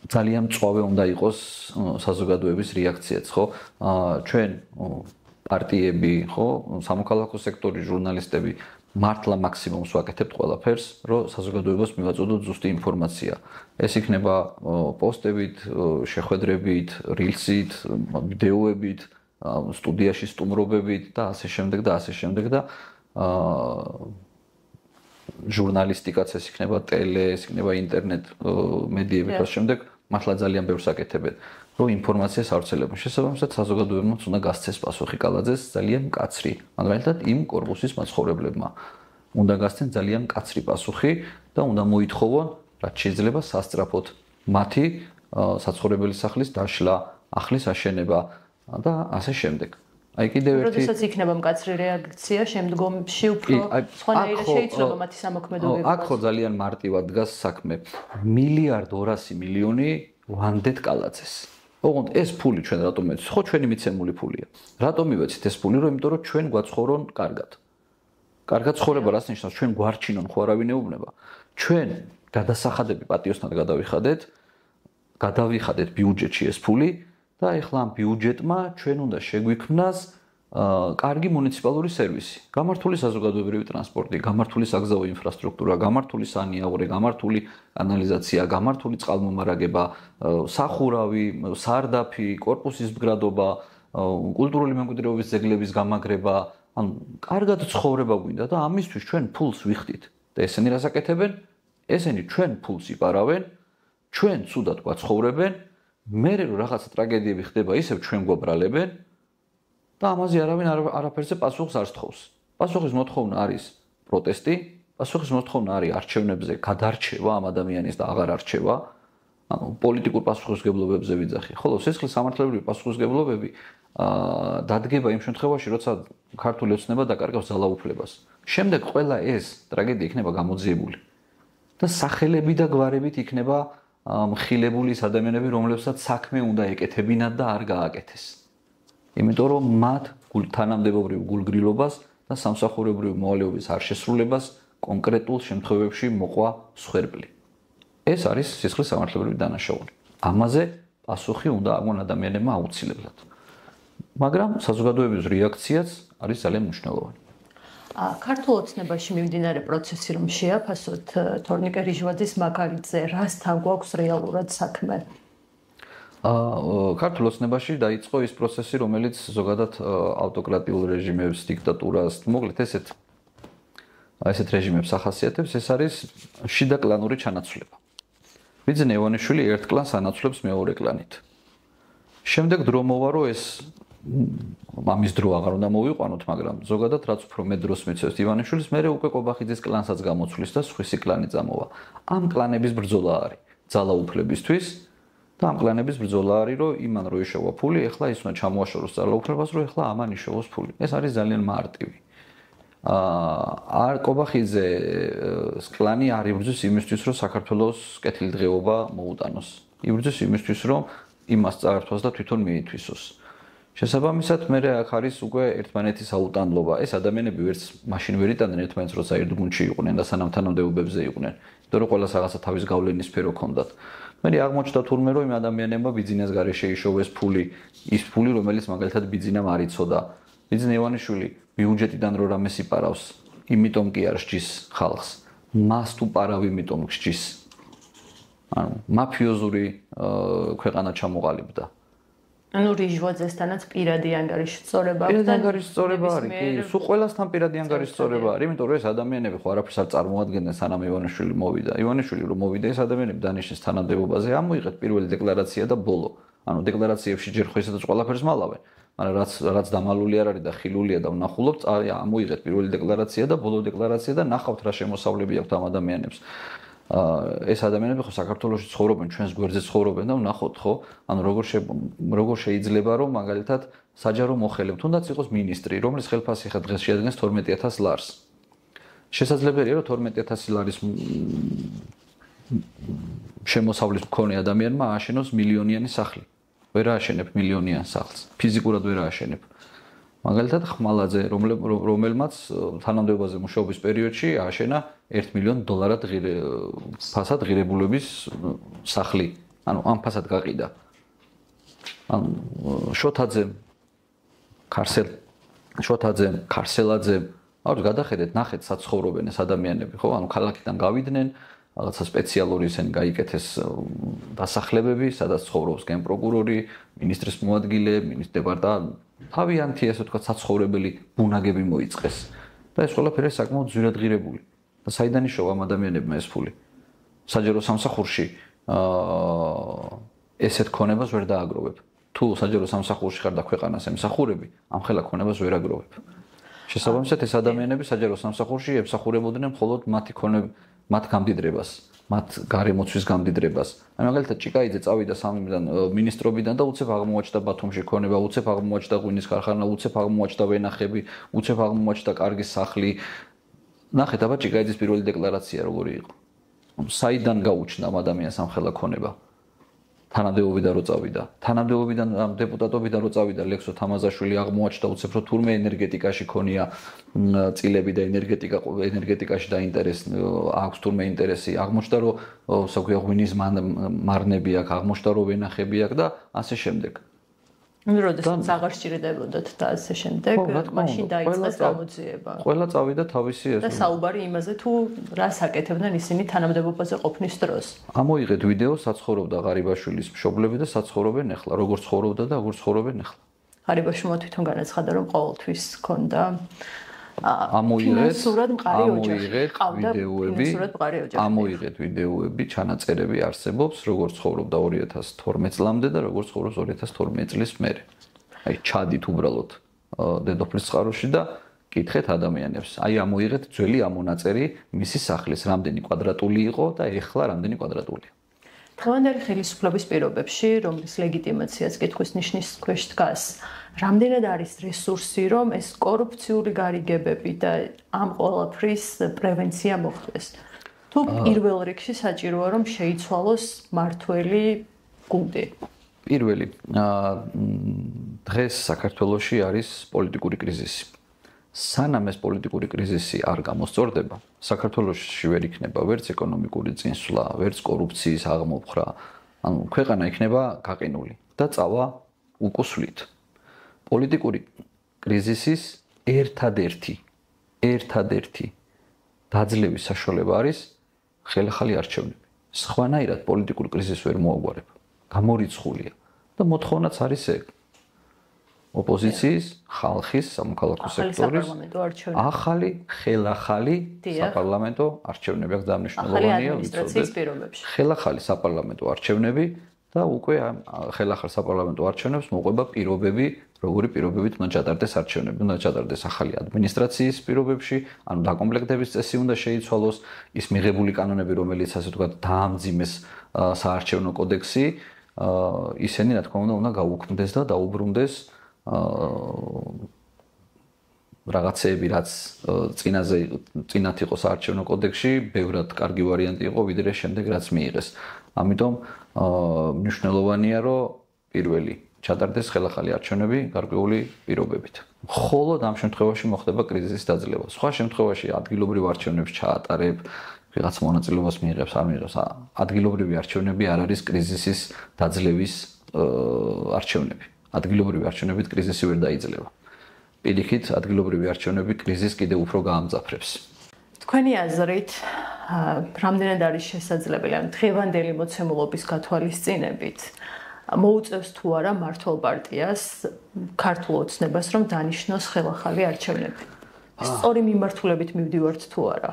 ძალიან მწვავე უნდა იყოს საზოგადოების რეაქციაც, ხო? ჩვენ პარტიები, ხო, სამოქალაქო სექტორი, ჟურნალისტები მართლა მაქსიმუმს ვაკეთებთ ყველაფერს, რომ საზოგადოებას მივაწოდოთ ზუსტი ინფორმაცია. ეს იქნება პოსტებით, შეხვედრებით, რილსით, ვიდეოებით, სტუდიაში სტუმრობებით და ასე შემდეგ და ასე შემდეგ და ჟურნალისტიკაც ეს იქნება ტელე, ეს იქნება ინტერნეტ მედიები და შემდეგ მართლა ძალიან ბევრს აკეთებენ, რომ ინფორმაციას ავრცელებენ. შესაბამისად საზოგადოებამ უნდა გასცეს პასუხი კალაძეს ძალიან მკაცრი, მაგალითად იმ კორპუსის მაცხოვრებლებმა უნდა გასცენ ძალიან მკაცრი პასუხი და უნდა მოითხოვონ, რაც შეიძლება სასწრაფოდ მათი საცხოვრებელი სახლის დაშლა, ახლის აშენება და ასე შემდეგ. აი კიდევ ერთი როდესაც იქნება მკაცრი რეაქცია შემდგომში უფრო სხვანაირად შეიცვლება მათი სამოქმედოება. აქ ხო ძალიან მარტივად დგას საქმე. 1,2 მილიონი ვანდეთ კალაძეს. ოღონდ ეს ფული ჩვენ რატომ მივეცით? ხო ჩვენი მიცემული ფულია. რატომ მივეცით ეს ფული? იმიტომ რომ ჩვენ გვაცხოვრონ კარგად. კარგად ცხოვრება რას ნიშნავს? ჩვენ გვარჩინონ ხო არავინ ეუბნება. ჩვენ გადასახადები პატიოსთან გადავიხადეთ ბიუჯეტში ეს ფული. და ეხლა ამ ბიუჯეტმა ჩვენ უნდა შეგვიქმნას კარგი მუნიციპალური სერვისი, გამართული საზოგადოებრივი ტრანსპორტი, გამართული საგზაო ინფრასტრუქტურა, გამართული სანიაღვრე, გამართული კანალიზაცია, გამართული წყალმომარაგება, სახურავი, სარდაფი, კორპუსის მდგრადობა, კულტურული მემკვიდრეობის ძეგლების გამაგრება, ანუ კარგად ცხოვრება გვინდა და ამისთვის ჩვენ ფულს ვიხდით. და ესენი რას აკეთებენ? ესენი ჩვენ ფულს იპარავენ, ჩვენ ცუდად გვაცხოვრებენ. მერე რომ რაღაცა ტრაგედიები ხდება, ისევ ჩვენ გვაბრალებენ და ამაზე არავინ არაფერზე პასუხს არ სთხოვს. პასუხის მოთხოვნა არის პროტესტი, პასუხის მოთხოვნა არის არჩევნებზე გადარჩევა ამ ადამიანის და აღარ არჩევა, ანუ პოლიტიკურ პასუხისმგებლობებზე ვიძახი. ხოლო სისხლის სამართლებრივი პასუხისმგებლობები დადგება იმ შემთხვევაში, როცა ქართული ოცნება დაკარგავს ძალაუფლებას. შემდეგ ყველა ეს ტრაგედია იქნება გამოძიებული და სახელები და გვარებით იქნება მხილებული ის ადამიანები, რომლებსაც საქმე უნდა ეკეთებინათ და არ გააკეთეს. იმიტომ რომ მათ თანამდებობრივ გულგრილობას და სამსახურებრივ მოვალეობის არ შესრულებას კონკრეტულ შემთხვევებში მოყვა მსხვერპლი. ეს არის სისხლის სამართლებრივი დანაშაული. ამაზე პასუხი უნდა აგვან ადამიანებმა აუცილებლად. მაგრამ საზოგადოების რეაქციაც არის ძალიან მნიშვნელოვანი. ქართულ ოცნებაში მიმდინარე პროცესი რომ შეაფასოთ თორნიკე რიჟვაძის მაგალითზე, რასთან გვაქვს რეალურად საქმე? ქართულ ოცნებაში დაიწყო ის პროცესი, რომელიც ზოგადად ავტოკრატიულ რეჟიმებს, დიქტატურას, მოკლედ ესეთ რეჟიმებს ახასიათებს, ეს არის შიდა კლანური ჩანაცვლება. ბიძინა ივანიშვილი ერთ კლანს ანაცვლებს მეორე კლანით. შემდეგ დრო მოვა, რომ ეს ამის დრო აღარ უნდა მოვიყვანოთ, მაგრამ ზოგადად რაც უფრო მეტ დროს მიცევს ივანიშვილის, მერე უკვე კობახიძის კლანსაც გამოცვლის და სხვისი კლანი წამოვა. ამ კლანების ბრძოლა არის ძალაუფლებისთვის და ამ კლანების ბრძოლა არის, რომ იმან რო იშოვა ფული, ეხლა ის უნდა ჩამოაშოროს ძალაუფლებას, რომ ეხლა ამან იშოვოს ფული. ეს არის ძალიან მარტივი. კობახიძეს კლანი არ იბრძვის იმისთვის, რომ საქართველოს კეთილდღეობა მოუტანოს. იბრძვის იმისთვის, რომ იმას წაართვას და თვითონ მიითვისოს. შესაბამისად, მერე აქ არის უკვე ერთმანეთის აუტანლობა. ეს ადამიანები ვერც მაშინ ვერ იტანდნენ ერთმანეთს, როცა ერთ გუნდში იყვნენ და სანამ თანამდებობებზე იყვნენ. იმიტომ რომ ყველას რაღაცა თავის გავლენის სფერო ჰქონდათ. მე აღმოჩნდა თურმე რომ იმ ადამიანებმა ბიძინას გარეშე იშოვეს ფული, ის ფული რომელიც მაგალითად ბიძინამ არ იცოდა. ბიძინა ივანიშვილი ბიუჯეტიდან რო რამეს იპარავს, იმიტომ კი არ სჯის ხალხს. მას თუ პარავ იმიტომ სჯის. ანუ მაფიოზური ქვეყანა ჩამოყალიბდა. ანუ რიჟვაძესთანაც პირადი ანგარიშსწორება აქვს. პირადი ანგარიშსწორება არის, კი, სულ ყველასთან პირადი ანგარიშსწორება არის, იმიტომ რომ ეს ადამიანები ხო არაფერს არ წარმოადგენდნენ სანამ ივანიშვილი მოვიდა. ივანიშვილი რომ მოვიდა, ეს ადამიანები დანიშნეს თანამდებობაზე, ამოიღეთ პირველი დეკლარაცია და ბოლო. ანუ დეკლარაციებში ჯერ ხო ისედაც ყველაფერს მალავენ, მაგრამ რაც დამალული არ არის და ხილულია და ვნახულობთ, ამოიღეთ პირველი დეკლარაცია და ბოლო დეკლარაცია და ნახავთ რა შემოსავლები აქვს ამ ადამიანებს. ეს ადამიანები ხო საქართველოში ცხოვრობენ, ჩვენს გვერდზე ცხოვრობენ და ვნახოთ ხო, ანუ როგორ შეიძლება რომ მაგალითად საჯარო მოხელე, თუნდაც იყოს მინისტრი, რომლის ხელფასი ხა დღეს შეადგენს 12000 ლარს. შესაძლებელია რომ 12000 ლარის შემოსავლის მქონე ადამიანმა ააშენოს მილიონიანი სახლი. ვერ ააშენებ მილიონიან სახლს, ფიზიკურად ვერ ააშენებ. მაგალითად ხმალაძე, რომელმაც თანამდებობაზე მუშაობის პერიოდში ააშენა $1 მილიონ ფასად ღირებულების სახლი. ანუ ამ ფასად გაყიდა. ანუ შოთაძემ, ქარსელაძემ, აუ გადახედეთ, ნახეთ საცხოვრობენ ეს ადამიანები, ხო? ანუ ქალაქიდან გავიდნენ, რაღაცა სპეციალური ისენი გაიკეთეს დასახლებები, სადაც ცხოვრობს გენპროკურორი, მინისტრის მოადგილე, მინისტრის დეპარტამენტი, თავიანთი ასე ვთქვათ, საცხოვრებელი ბუნაგები მოიწყეს. და ეს ყველაფერი საკმაოდ ძვირად ღირებული. და საიდან იშოვა ამ ადამიანებმა ეს ფული? საჯარო სამსახურში ესეთ ქონებას ვერ დააგროვებ. თუ საჯარო სამსახურში ხარ და ქვეყანას ემსახურები, ამ ხელა ქონებას ვერ აგროვებ. შესაბამისად ეს ადამიანები საჯარო სამსახურში ემსახურებოდნენ მხოლოდ მათ გამდიდრებას, მათ გარემოცვის გამდიდრებას. აი მაგალითად ჭიკაიძე წავიდა სამიდან მინისტრობიდან და უცებ აღმოაჩნდა ბათუმში ქონება, უცებ აღმოაჩნდა ღვინის ქარხანა, უცებ აღმოაჩნდა ვენახები, უცებ აღმოაჩნდა კარგი სახლი. ნახეთ აბა ჭიკაიძის პირველი დეკლარაცია როგორი იყო. საიდან გაუჩნდა ამ ადამიანს ამ ხელა ქონება? თანამდებობიდან რო წავიდა. თანამდებობიდან დეპუტატობიდან რო წავიდა ლექსო თამაზაშვილი აღმოაჩნდა უცებ რომ თურმე ენერგეტიკაში ქონია წილები და ენერგეტიკაში დაინტერესი აქვს თურმე ინტერესი. აღმოჩნდა რომ საქვია ღვინის მარნები აქვს, აღმოჩნდა რომ ვენახები აქვს და ასე შემდეგ. ანუ როდესაც აღარ სჭირდებოდათ და ასე შემდეგ, მაშინ დაიწყეს გამოძიება. ყველა წავიდა თავისი ეს. და საუბარი იმაზე თუ რას აკეთებდნენ ისინი თანამდებობაზე ყოფნის დროს. ამოიღეთ ვიდეო, საცხოვრობდა ღარიბაშვილის მშობლები და საცხოვრობენ ახლა, როგორ ცხოვრობდა და როგორ ცხოვრობენ ახლა. ღარიბაშვილმა თვითონ განაცხადა, რომ ყოველთვის ჰქონდა ამოიღეთ ვიდეოები, ჩანაწერები არსებობს, როგორ ცხოვრობდა 2012 წლამდე და როგორ ცხოვრობს 2012 წლის მერე. აი ჩადით უბრალოდ დედოფლის წყაროში და კითხეთ ადამიანებს. აი ამოიღეთ ძველი ამონაწერი მისი სახლის, რამდენი კვადრატული იყო და ეხლა რამდენი კვადრატულია. დღევანდელი ხელისუფლების პირობებში, რომლის ლეგიტიმაციაც კითხვის ნიშნის ქვეშ დგას, რამდენად არის რესურსი, რომ ეს კორუფციული გარიგებები და ამ ყველაფრის პრევენცია მოხდეს? თუ პირველ რიგში საჭიროა, რომ შეიცვალოს მართველი გუნდი? პირველი, დღეს საქართველოში არის პოლიტიკური კრიზისი. სანამ ეს პოლიტიკური კრიზისი არ გამოსწორდება, საქართველოში ვერ იქნება ვერც ეკონომიკური წინსვლა, ვერც კორუფციის აღმოფხრა. ანუ ქვეყანა იქნება გაყინული და წავა უკუსვლით. პოლიტიკური კრიზისის ერთადერთი დაძლევის საშუალება არის ხელახალი არჩევნები. სხვანაირად პოლიტიკურ კრიზისს ვერ მოაგვარებ. გამორიცხულია და მოთხოვნაც არის ეგ. ოპოზიციის, ხალხის, სამოქალაქო სექტორის ახალი ხელახალი საპარლამენტო არჩევნები აქვს და მნიშვნელოვანია ადმინისტრაციის პირობებში. ხელახალი საპარლამენტო არჩევნები და უკვე ხელახალ საპარლამენტო არჩევნებს მოყვება პირობები, როგორი პირობებით უნდა ჩატარდეს არჩევნები, უნდა ჩატარდეს ახალი ადმინისტრაციის პირობებში, ანუ დაკომპლექტების წესი უნდა შეიცვალოს, ის მიღებული კანონები, რომელიც ასე ვთქვათ, დაამძიმეს საარჩევნო კოდექსი, ისინი რა თქმა უნდა გაუქმდეს და დაუბრუნდეს რაღაცეები, რაც წინათ იყო საარჩევნო კოდექსში, ბევრად კარგი ვარიანტი იყო, ვიდრე შემდეგ რაც მიიღეს. ამიტომ მნიშვნელოვანია, რომ პირველი ჩატარდეს ხელახალი არჩევნები გარკვეული პირობებით. მხოლოდ ამ შემთხვევაში მოხდება კრიზისის დაძლევა. სხვა შემთხვევაში ადგილობრივ არჩევნებს ჩაატარებ, ვიღაც მონაწილეობას მიიღებს, არ მიიღებს. ადგილობრივი არჩევნები არ არის კრიზისის დაძლევის არჩევნები. ადგილობრივი არჩევნებით კრიზისი ვერ დაიძლება. პირიქით, ადგილობრივი არჩევნები კრიზისს კიდევ უფრო გაამძაფრებს. თქვენი აზრით, რამდენად არის შესაძლებელი ამ დღევანდელი მოცემულობის გათვალისწინებით მოუწევს თუ არა მართლ პარტიას ქართულ ოცნებას რომ დანიშნოს ხელახალი არჩევნები? სწორი მიმართულებით მივდივართ თუ არა?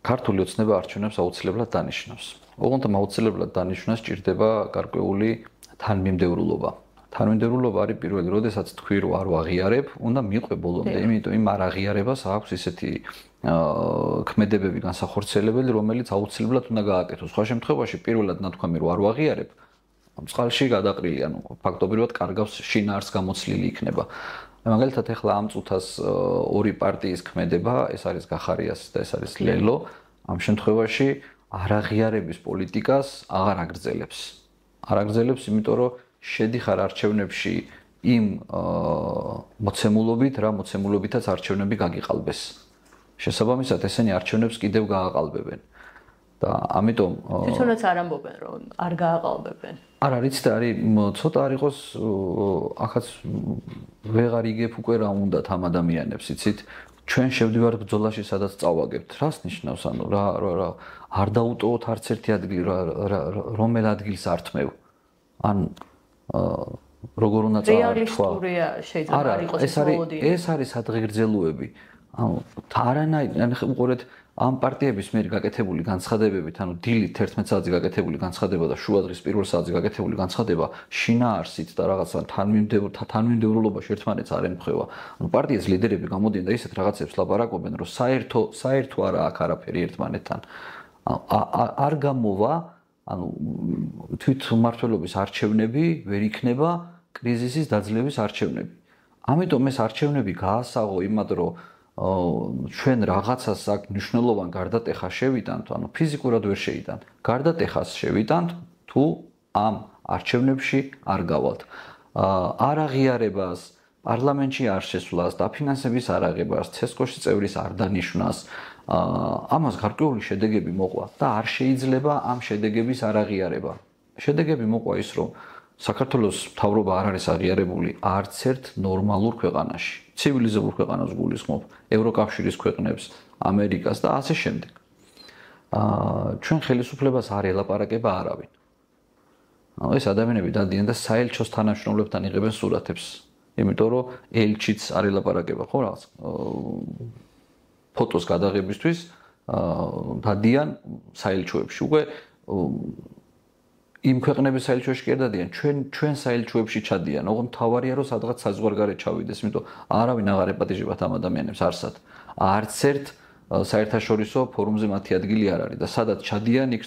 ქართული ოცნება არჩევნებს აუცილებლად დანიშნავს. ოღონდ აუცილებლად დანიშნას ჭირდება გარკვეული თანმიმდევრულობა. თანმიმდევრულობა არის პირველი, როდესაც თქვი რომ არ ვაღიარებ, უნდა მიყვე ბოლომდე, იმიტომ იმ არ აღიარებას აქვს ისეთი ქმედებები განსახორციელებელი, რომელიც აუცილებლად უნდა გააკეთოს. სხვა შემთხვევაში პირველად ნათქვამი რომ არ ვაღიარებ, წყალში გადაყრილი, ანუ ფაქტობრივად კარგავს შინაარს გამოცლილი იქნება. მაგალითად ახლა ამ წუთას ორი პარტიის ქმედება, ეს არის გახარიას და ეს არის ლელო, ამ შემთხვევაში არაღიარების პოლიტიკას აღარ აგრძელებს. არ აგრძელებს, იმიტომ რომ შედიხარ არჩევნებში იმ მოცემულობით, რა მოცემულობითაც არჩევნები გაგიყალბეს. შესაბამისად, ესენი არჩევნებს კიდევ გააყალბებენ. და ამიტომ თვითონაც არ ამბობენ, რომ არ გააყალბებენ. არ არის და არის ცოტა არ იყოს ახაც ვეღარ იგებ უკვე რა უნდათ ამ ადამიანებს, იცით? ჩვენ შევდივართ ბრძოლაში, სადაც წავაგებთ. რას ნიშნავს, ანუ რა არ დაუტოვოთ არც ერთი ადგილი, რომელ ადგილს ართმევ. ან როგორ უნდა წავარდო? რეალისტურია შეიძლება არ იყოს მოლოდინი. ეს არის ადღეგრძელოები. ანუ არანაირ უყურეთ ამ პარტიების მიერ გაკეთებული განცხადებებით, ანუ დილით 11 საათზე გაკეთებული განცხადება და შუადღის პირველ საათზე გაკეთებული განცხადება შინაარსით და რაღაცა თანმიმდევრულობაში ერთმანეთს არ ემთხვევა. ანუ პარტიის ლიდერები გამოდიან და ისეთ რაღაცებს ლაპარაკობენ, რომ საერთო არა აქ არაფერი ერთმანეთთან. არ გამოვა, ანუ თვითმმართველობის არჩევნები ვერ იქნება კრიზისის დაძლევის არჩევნები. ამიტომ ეს არჩევნები გაასაღო იმად, რომ ჩვენ რაღაცას აქ მნიშვნელოვან გარდატეხა შევიტანთ, ანუ ფიზიკურად ვერ შეიტანთ. გარდატეხას შევიტანთ, თუ ამ არჩევნებში არ გავალთ. არ აღიარებას, პარლამენტში არ შესვლას, დაფინანსების არ აღებას, ცესკოში წევრის არ დანიშვნას, ამას გარკვეული შედეგები მოყვა და არ შეიძლება ამ შედეგების არ აღიარება. შედეგები მოყვა ის, რომ საქართველოს მთავრობა არ არის აღიარებული არც ერთ ნორმალურ ქვეყანაში. ცივილიზებულ ქვეყანას გულისხმობ, ევროკავშირის ქვეყნებს, ამერიკას და ასე შემდეგ. ჩვენ ხელისუფლებას არ ელაპარაკება არავინ. ეს ადამიანები დადიან და საელჩოს თანამშრომლებთან იღებენ სურათებს, იმიტომ რომ ელჩიც არ ელაპარაკება, ხო რაღაც ფოტოს გადაღებისთვის დადიან საელჩოებში. უკვე იმ ქვეყნების საელჩოში კი არ დადიან, ჩვენ საელჩოებში ჩადიან. ოღონდ თავარია რომ სადღაც საზღვარგარეთ ჩავიდეს, იმიტომ არავინ აღარ ეპატიჟებათ ამ ადამიანებს არსად. არც ერთ საერთაშორისო ფორუმზე მათი ადგილი არ არის და სადაც ჩადიან, იქ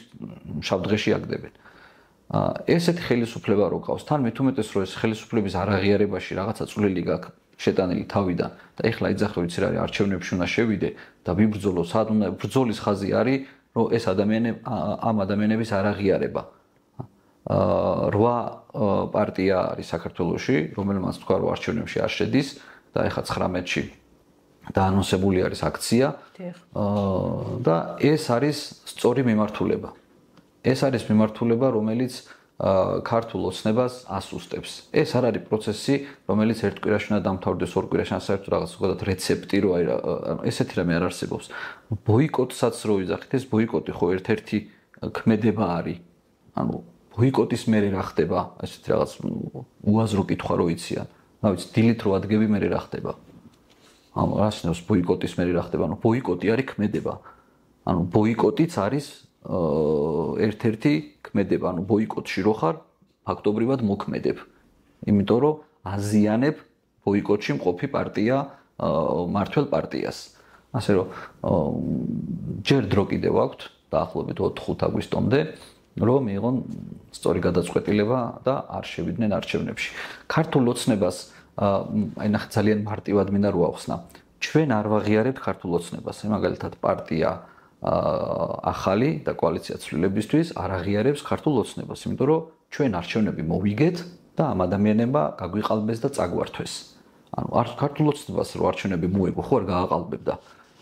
შავდღეში აგდებენ. ესეთი ხელისუფლება რო ყავს, თან მით უმეტეს რომ ეს ხელისუფლების არაღიარებაში რაღაცა წვლილი გაქვს შეტანილი თავიდან და ეხლა იძახო ვიცი რა არის არჩევნებში უნდა შევიდე და ვიბრძოლო, სად უნდა ბრძოლის ხაზი არის, რომ ეს ამ ადამიანების არაღიარება. 8 პარტია არის საქართველოში, რომელმაც თქვა რომ არჩევნებში არ შედის და ეხლა 19-ში დაანონსებული არის აქცია. და ეს არის სწორი მიმართულება. ეს არის მიმართულება, რომელიც ქართულ ოცნებას ასუსტებს. ეს არ არის პროცესი, რომელიც ერთ კვირაში უნდა დამთავრდეს, ორ კვირაში ან საერთოდ რაღაც უბრალოდ რეცეპტი რო აი ესეთი რამე არ არსებობს. ბოიკოტსაც რო ვიძახით, ეს ბოიკოტი ხო ერთ-ერთი ქმედება არის. ანუ ბოიკოტის მერე რა ხდება? ესეთი რაღაც უაზრო კითხვა რო იციან. რა ვიცი, დილით რო ადგები მერე რა ხდება? ანუ რას ნიშნავს ბოიკოტის მერე რა ხდება? ანუ ბოიკოტი არის ქმედება. ანუ ბოიკოტიც არის ერთ-ერთი ქმედება, ანუ ბოიკოტში რო ხარ, ფაქტობრივად მოქმედებ. იმიტომ რომ აზიანებ ბოიკოტში მყოფი პარტია მართველ პარტიას. ასე რომ ჯერ დრო კიდევ აქვთ, დაახლოებით 4-5 აგვისტომდე, რომ მიიღონ სწორი გადაწყვეტილება და არ შევიდნენ არჩევნებში. ქართულ ოცნებას აი ნახე ძალიან მარტივად მინდა რო ახსნა. ჩვენ არ ვაღიარებთ ქართულ ოცნებას, მაგალითად პარტია ახალი და კოალიცია ცვლილებისთვის არ აღიარებს ქართულ ოცნებას, იმიტომ რომ ჩვენ არჩევნები მოვიგეთ და ამ ადამიანებმა გაგვიყალბეს და წაგვართვეს. ანუ არ ქართულ ოცნებას რო არჩევნები მოეგო, ხო არ გააყალბებდა.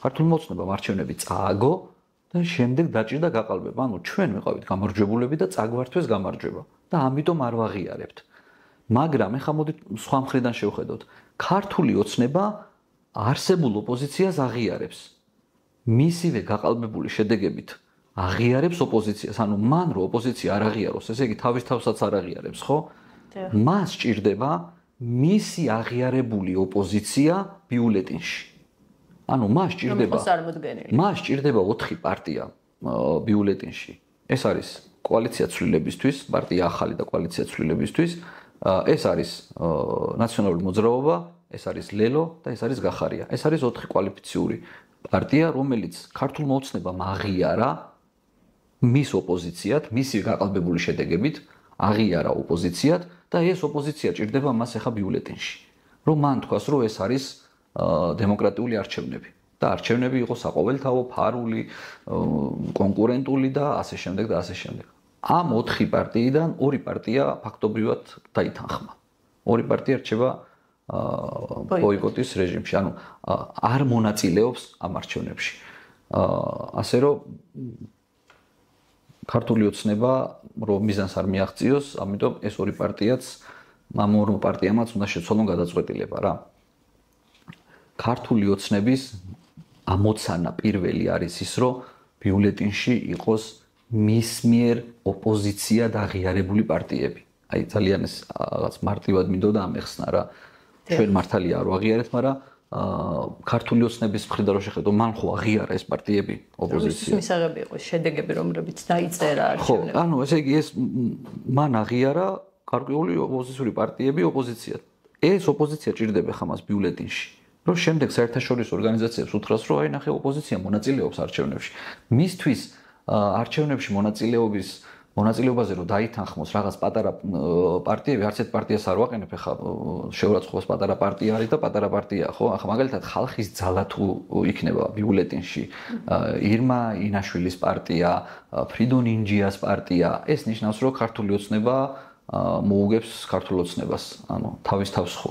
ქართული მოცნებამ არჩევნები წააგო და შემდეგ დაჭირდა გაყალბება. ანუ ჩვენ ვიყავით გამარჯვებულები და წაგვართვეს გამარჯვება და ამიტომ არ ვაღიარებთ. მაგრამ ეხლა მოდით სხვა მხრიდან შევხედოთ. ქართული ოცნება არსებულ ოპოზიციას აღიარებს. მისივე გაყალბებული შედეგებით აღიარებს ოპოზიციას. ანუ მან რო ოპოზიცია არ აღიაროს, ესე იგი თავის თავსაც არ აღიარებს, ხო? მას ჭირდება მისი აღიარებული ოპოზიცია ბიულეტინში. ანუ მას ჭირდება 4 პარტია ბიულეტინში. ეს არის კოალიცია ცვლილებისთვის, პარტია ახალი და კოალიცია ცვლილებისთვის. ეს არის ნაციონალური მოძრაობა, ეს არის ლელო და ეს არის გახარია. ეს არის 4 კვალიფიციური პარტია, რომელიც ქართულმა ოცნებამ აღიარა მის ოპოზიციად, მისი გაყალბებული შედეგებით აღიარა ოპოზიციად და ეს ოპოზიცია ჭირდება მას ახლა ბიულეტინში. რომ მან თქვას, რომ ეს არის დემოკრატიული არჩევნები და არჩევნები იყო საყოველთაო, ფარული, კონკურენტული და ასე შემდეგ და ასე შემდეგ. ამ 4 პარტიიდან 2 პარტია ფაქტობრივად დაითანხმა. 2 პარტია რჩება ბოიკოტის რეჟიმში, ანუ არ მონაწილეობს ამ არჩევნებში. ასე რომ ქართული ოცნება რომ მიზანს არ მიაღწიოს, ამიტომ ეს 2 პარტიაც ამ 2 პარტიამაც უნდა შეცვალონ გადაწყვეტილება რა. ქართული ოცნების ამოცანა პირველი არის ის, რომ ბიულეტინში იყოს მის მიერ ოპოზიცია და აღიარებული პარტიები. აი ძალიან ეს რაღაც მარტივად მინდოდა ამეხსნა რა. ჩვენ მართალია არ ვაღიარებთ, მაგრამ ქართული ოცნების მხრიდან რო შეხედო, მან ხო აღიარა ეს პარტიები ოპოზიცია. მისაღები იყო შედეგები, რომლებიც დაიწერა არჩევნებში. ხო, ანუ ესე იგი ეს მან აღიარა გარკვეული ოპოზიციური პარტიები ოპოზიციად. ეს ოპოზიცია ჭირდება ხა მას ბიულეტინში. რომ შემდეგ საერთაშორისო ორგანიზაციებს უთხრას, რომ აი ნახე ოპოზიცია მონაწილეობს არჩევნებში. მისთვის არჩევნებში მონაწილეობაზე რომ დაითანხმოს რაღაც პატარა პარტიები, არც ერთ პარტიას არ ვაყენებ, ახლა შეურაცხყოფას პატარა პარტია არის და პატარა პარტია, ხო? ახლა მაგალითად ხალხის ძალა თუ იქნება ბიულეტინში, ირმა ინაშვილის პარტია, ფრიდონ ინჯიას პარტია, ეს ნიშნავს, რომ ქართული ოცნება მოუგებს ქართულ ოცნებას, ანუ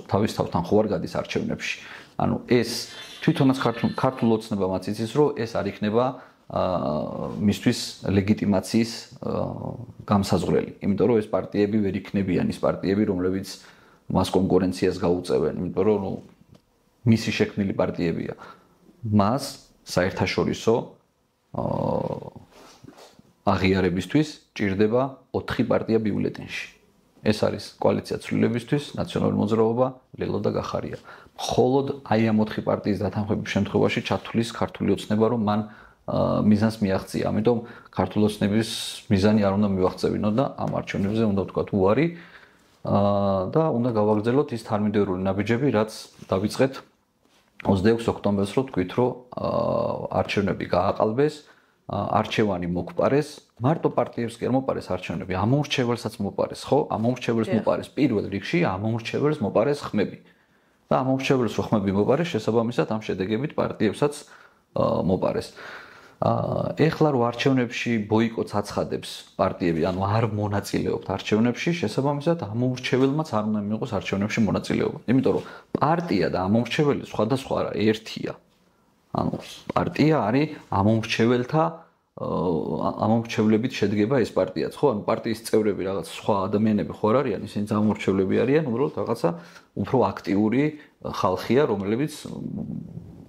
თავის თავთან ხო არ გადის არჩევნებში. ანუ ეს თვითონაც ქართულ ოცნებამაც იცის, რომ ეს არ იქნება მისთვის ლეგიტიმაციის გამსაზღვრელი. იმიტომ რომ ეს პარტიები ვერ იქნებიან ის პარტიები, რომლებიც მას კონკურენციას გაუწევენ, იმიტომ რომ მისი შექმნილი პარტიებია. მას საერთაშორისო აღიარებისთვის ჭირდება 4 პარტია ბიულეტინში. ეს არის კოალიცია ცვლილებისთვის, ნაციონალური მოძრაობა, ლელო და გახარია. მხოლოდ აი ამ 4 პარტიის დათანხმების შემთხვევაში ჩათვლის ქართული ოცნება, რომ მან მიზანს მიაღწია. ამიტომ ქართული ოცნების მიზანი არ უნდა მივაღწევინო და ამ არჩევნებზე უნდა ვთქვათ უარი და უნდა გავაგრძელოთ ის თანმიმდევრული ნაბიჯები, რაც დავიწყეთ 26 ოქტომბერს, რომ თქვით, რომ არჩევნები გააყალბეს, არჩევანი მოგპარეს, მარტო პარტიებს კი არ მოპარეს არჩევნები, ამომრჩეველსაც მოპარეს, ხო? ამომრჩეველს მოპარეს პირველ რიგში, ამომრჩეველს მოპარეს ხმები. და ამომრჩეველს რო ხმები მოპარეს, შესაბამისად ამ შედეგებით პარტიებსაც მოპარეს. ეხლა რო არჩევნებში ბოიკოტს აცხადებს პარტიები, ანუ არ მონაწილეობთ არჩევნებში, შესაბამისად ამომრჩეველმაც არ უნდა მიიღოს არჩევნებში მონაწილეობა. იმიტომ რომ პარტია და ამომრჩეველი სხვადასხვა არა, ერთია. ანუ პარტია არის ამომრჩევლებით შედგება ეს პარტიაც, ხო? ანუ პარტიის წევრები რაღაც სხვა ადამიანები ხო არ არიან, ისინი ამომრჩევლები არიან, უბრალოდ რაღაცა უფრო აქტიური ხალხია, რომლებიც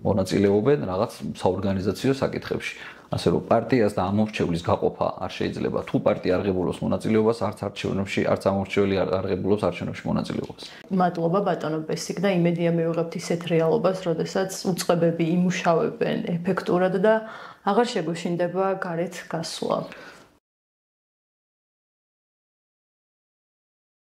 მონაწილეობენ რაღაც საორგანიზაციო საკითხებში. ასე რომ პარტიას და ამომრჩევლის გაყოფა არ შეიძლება. თუ პარტია არღებულობს მონაწილეობას, არც არჩევნებში, არც ამომრჩეველი არღებულობს არჩევნებში მონაწილეობას. მადლობა ბატონო ბესიკ და იმედია მივიღებთ ისეთ რეალობას, როდესაც უწყებები იმუშავებენ ეფექტურად და აღარ შეგუშინდება გარეთ გასვლა.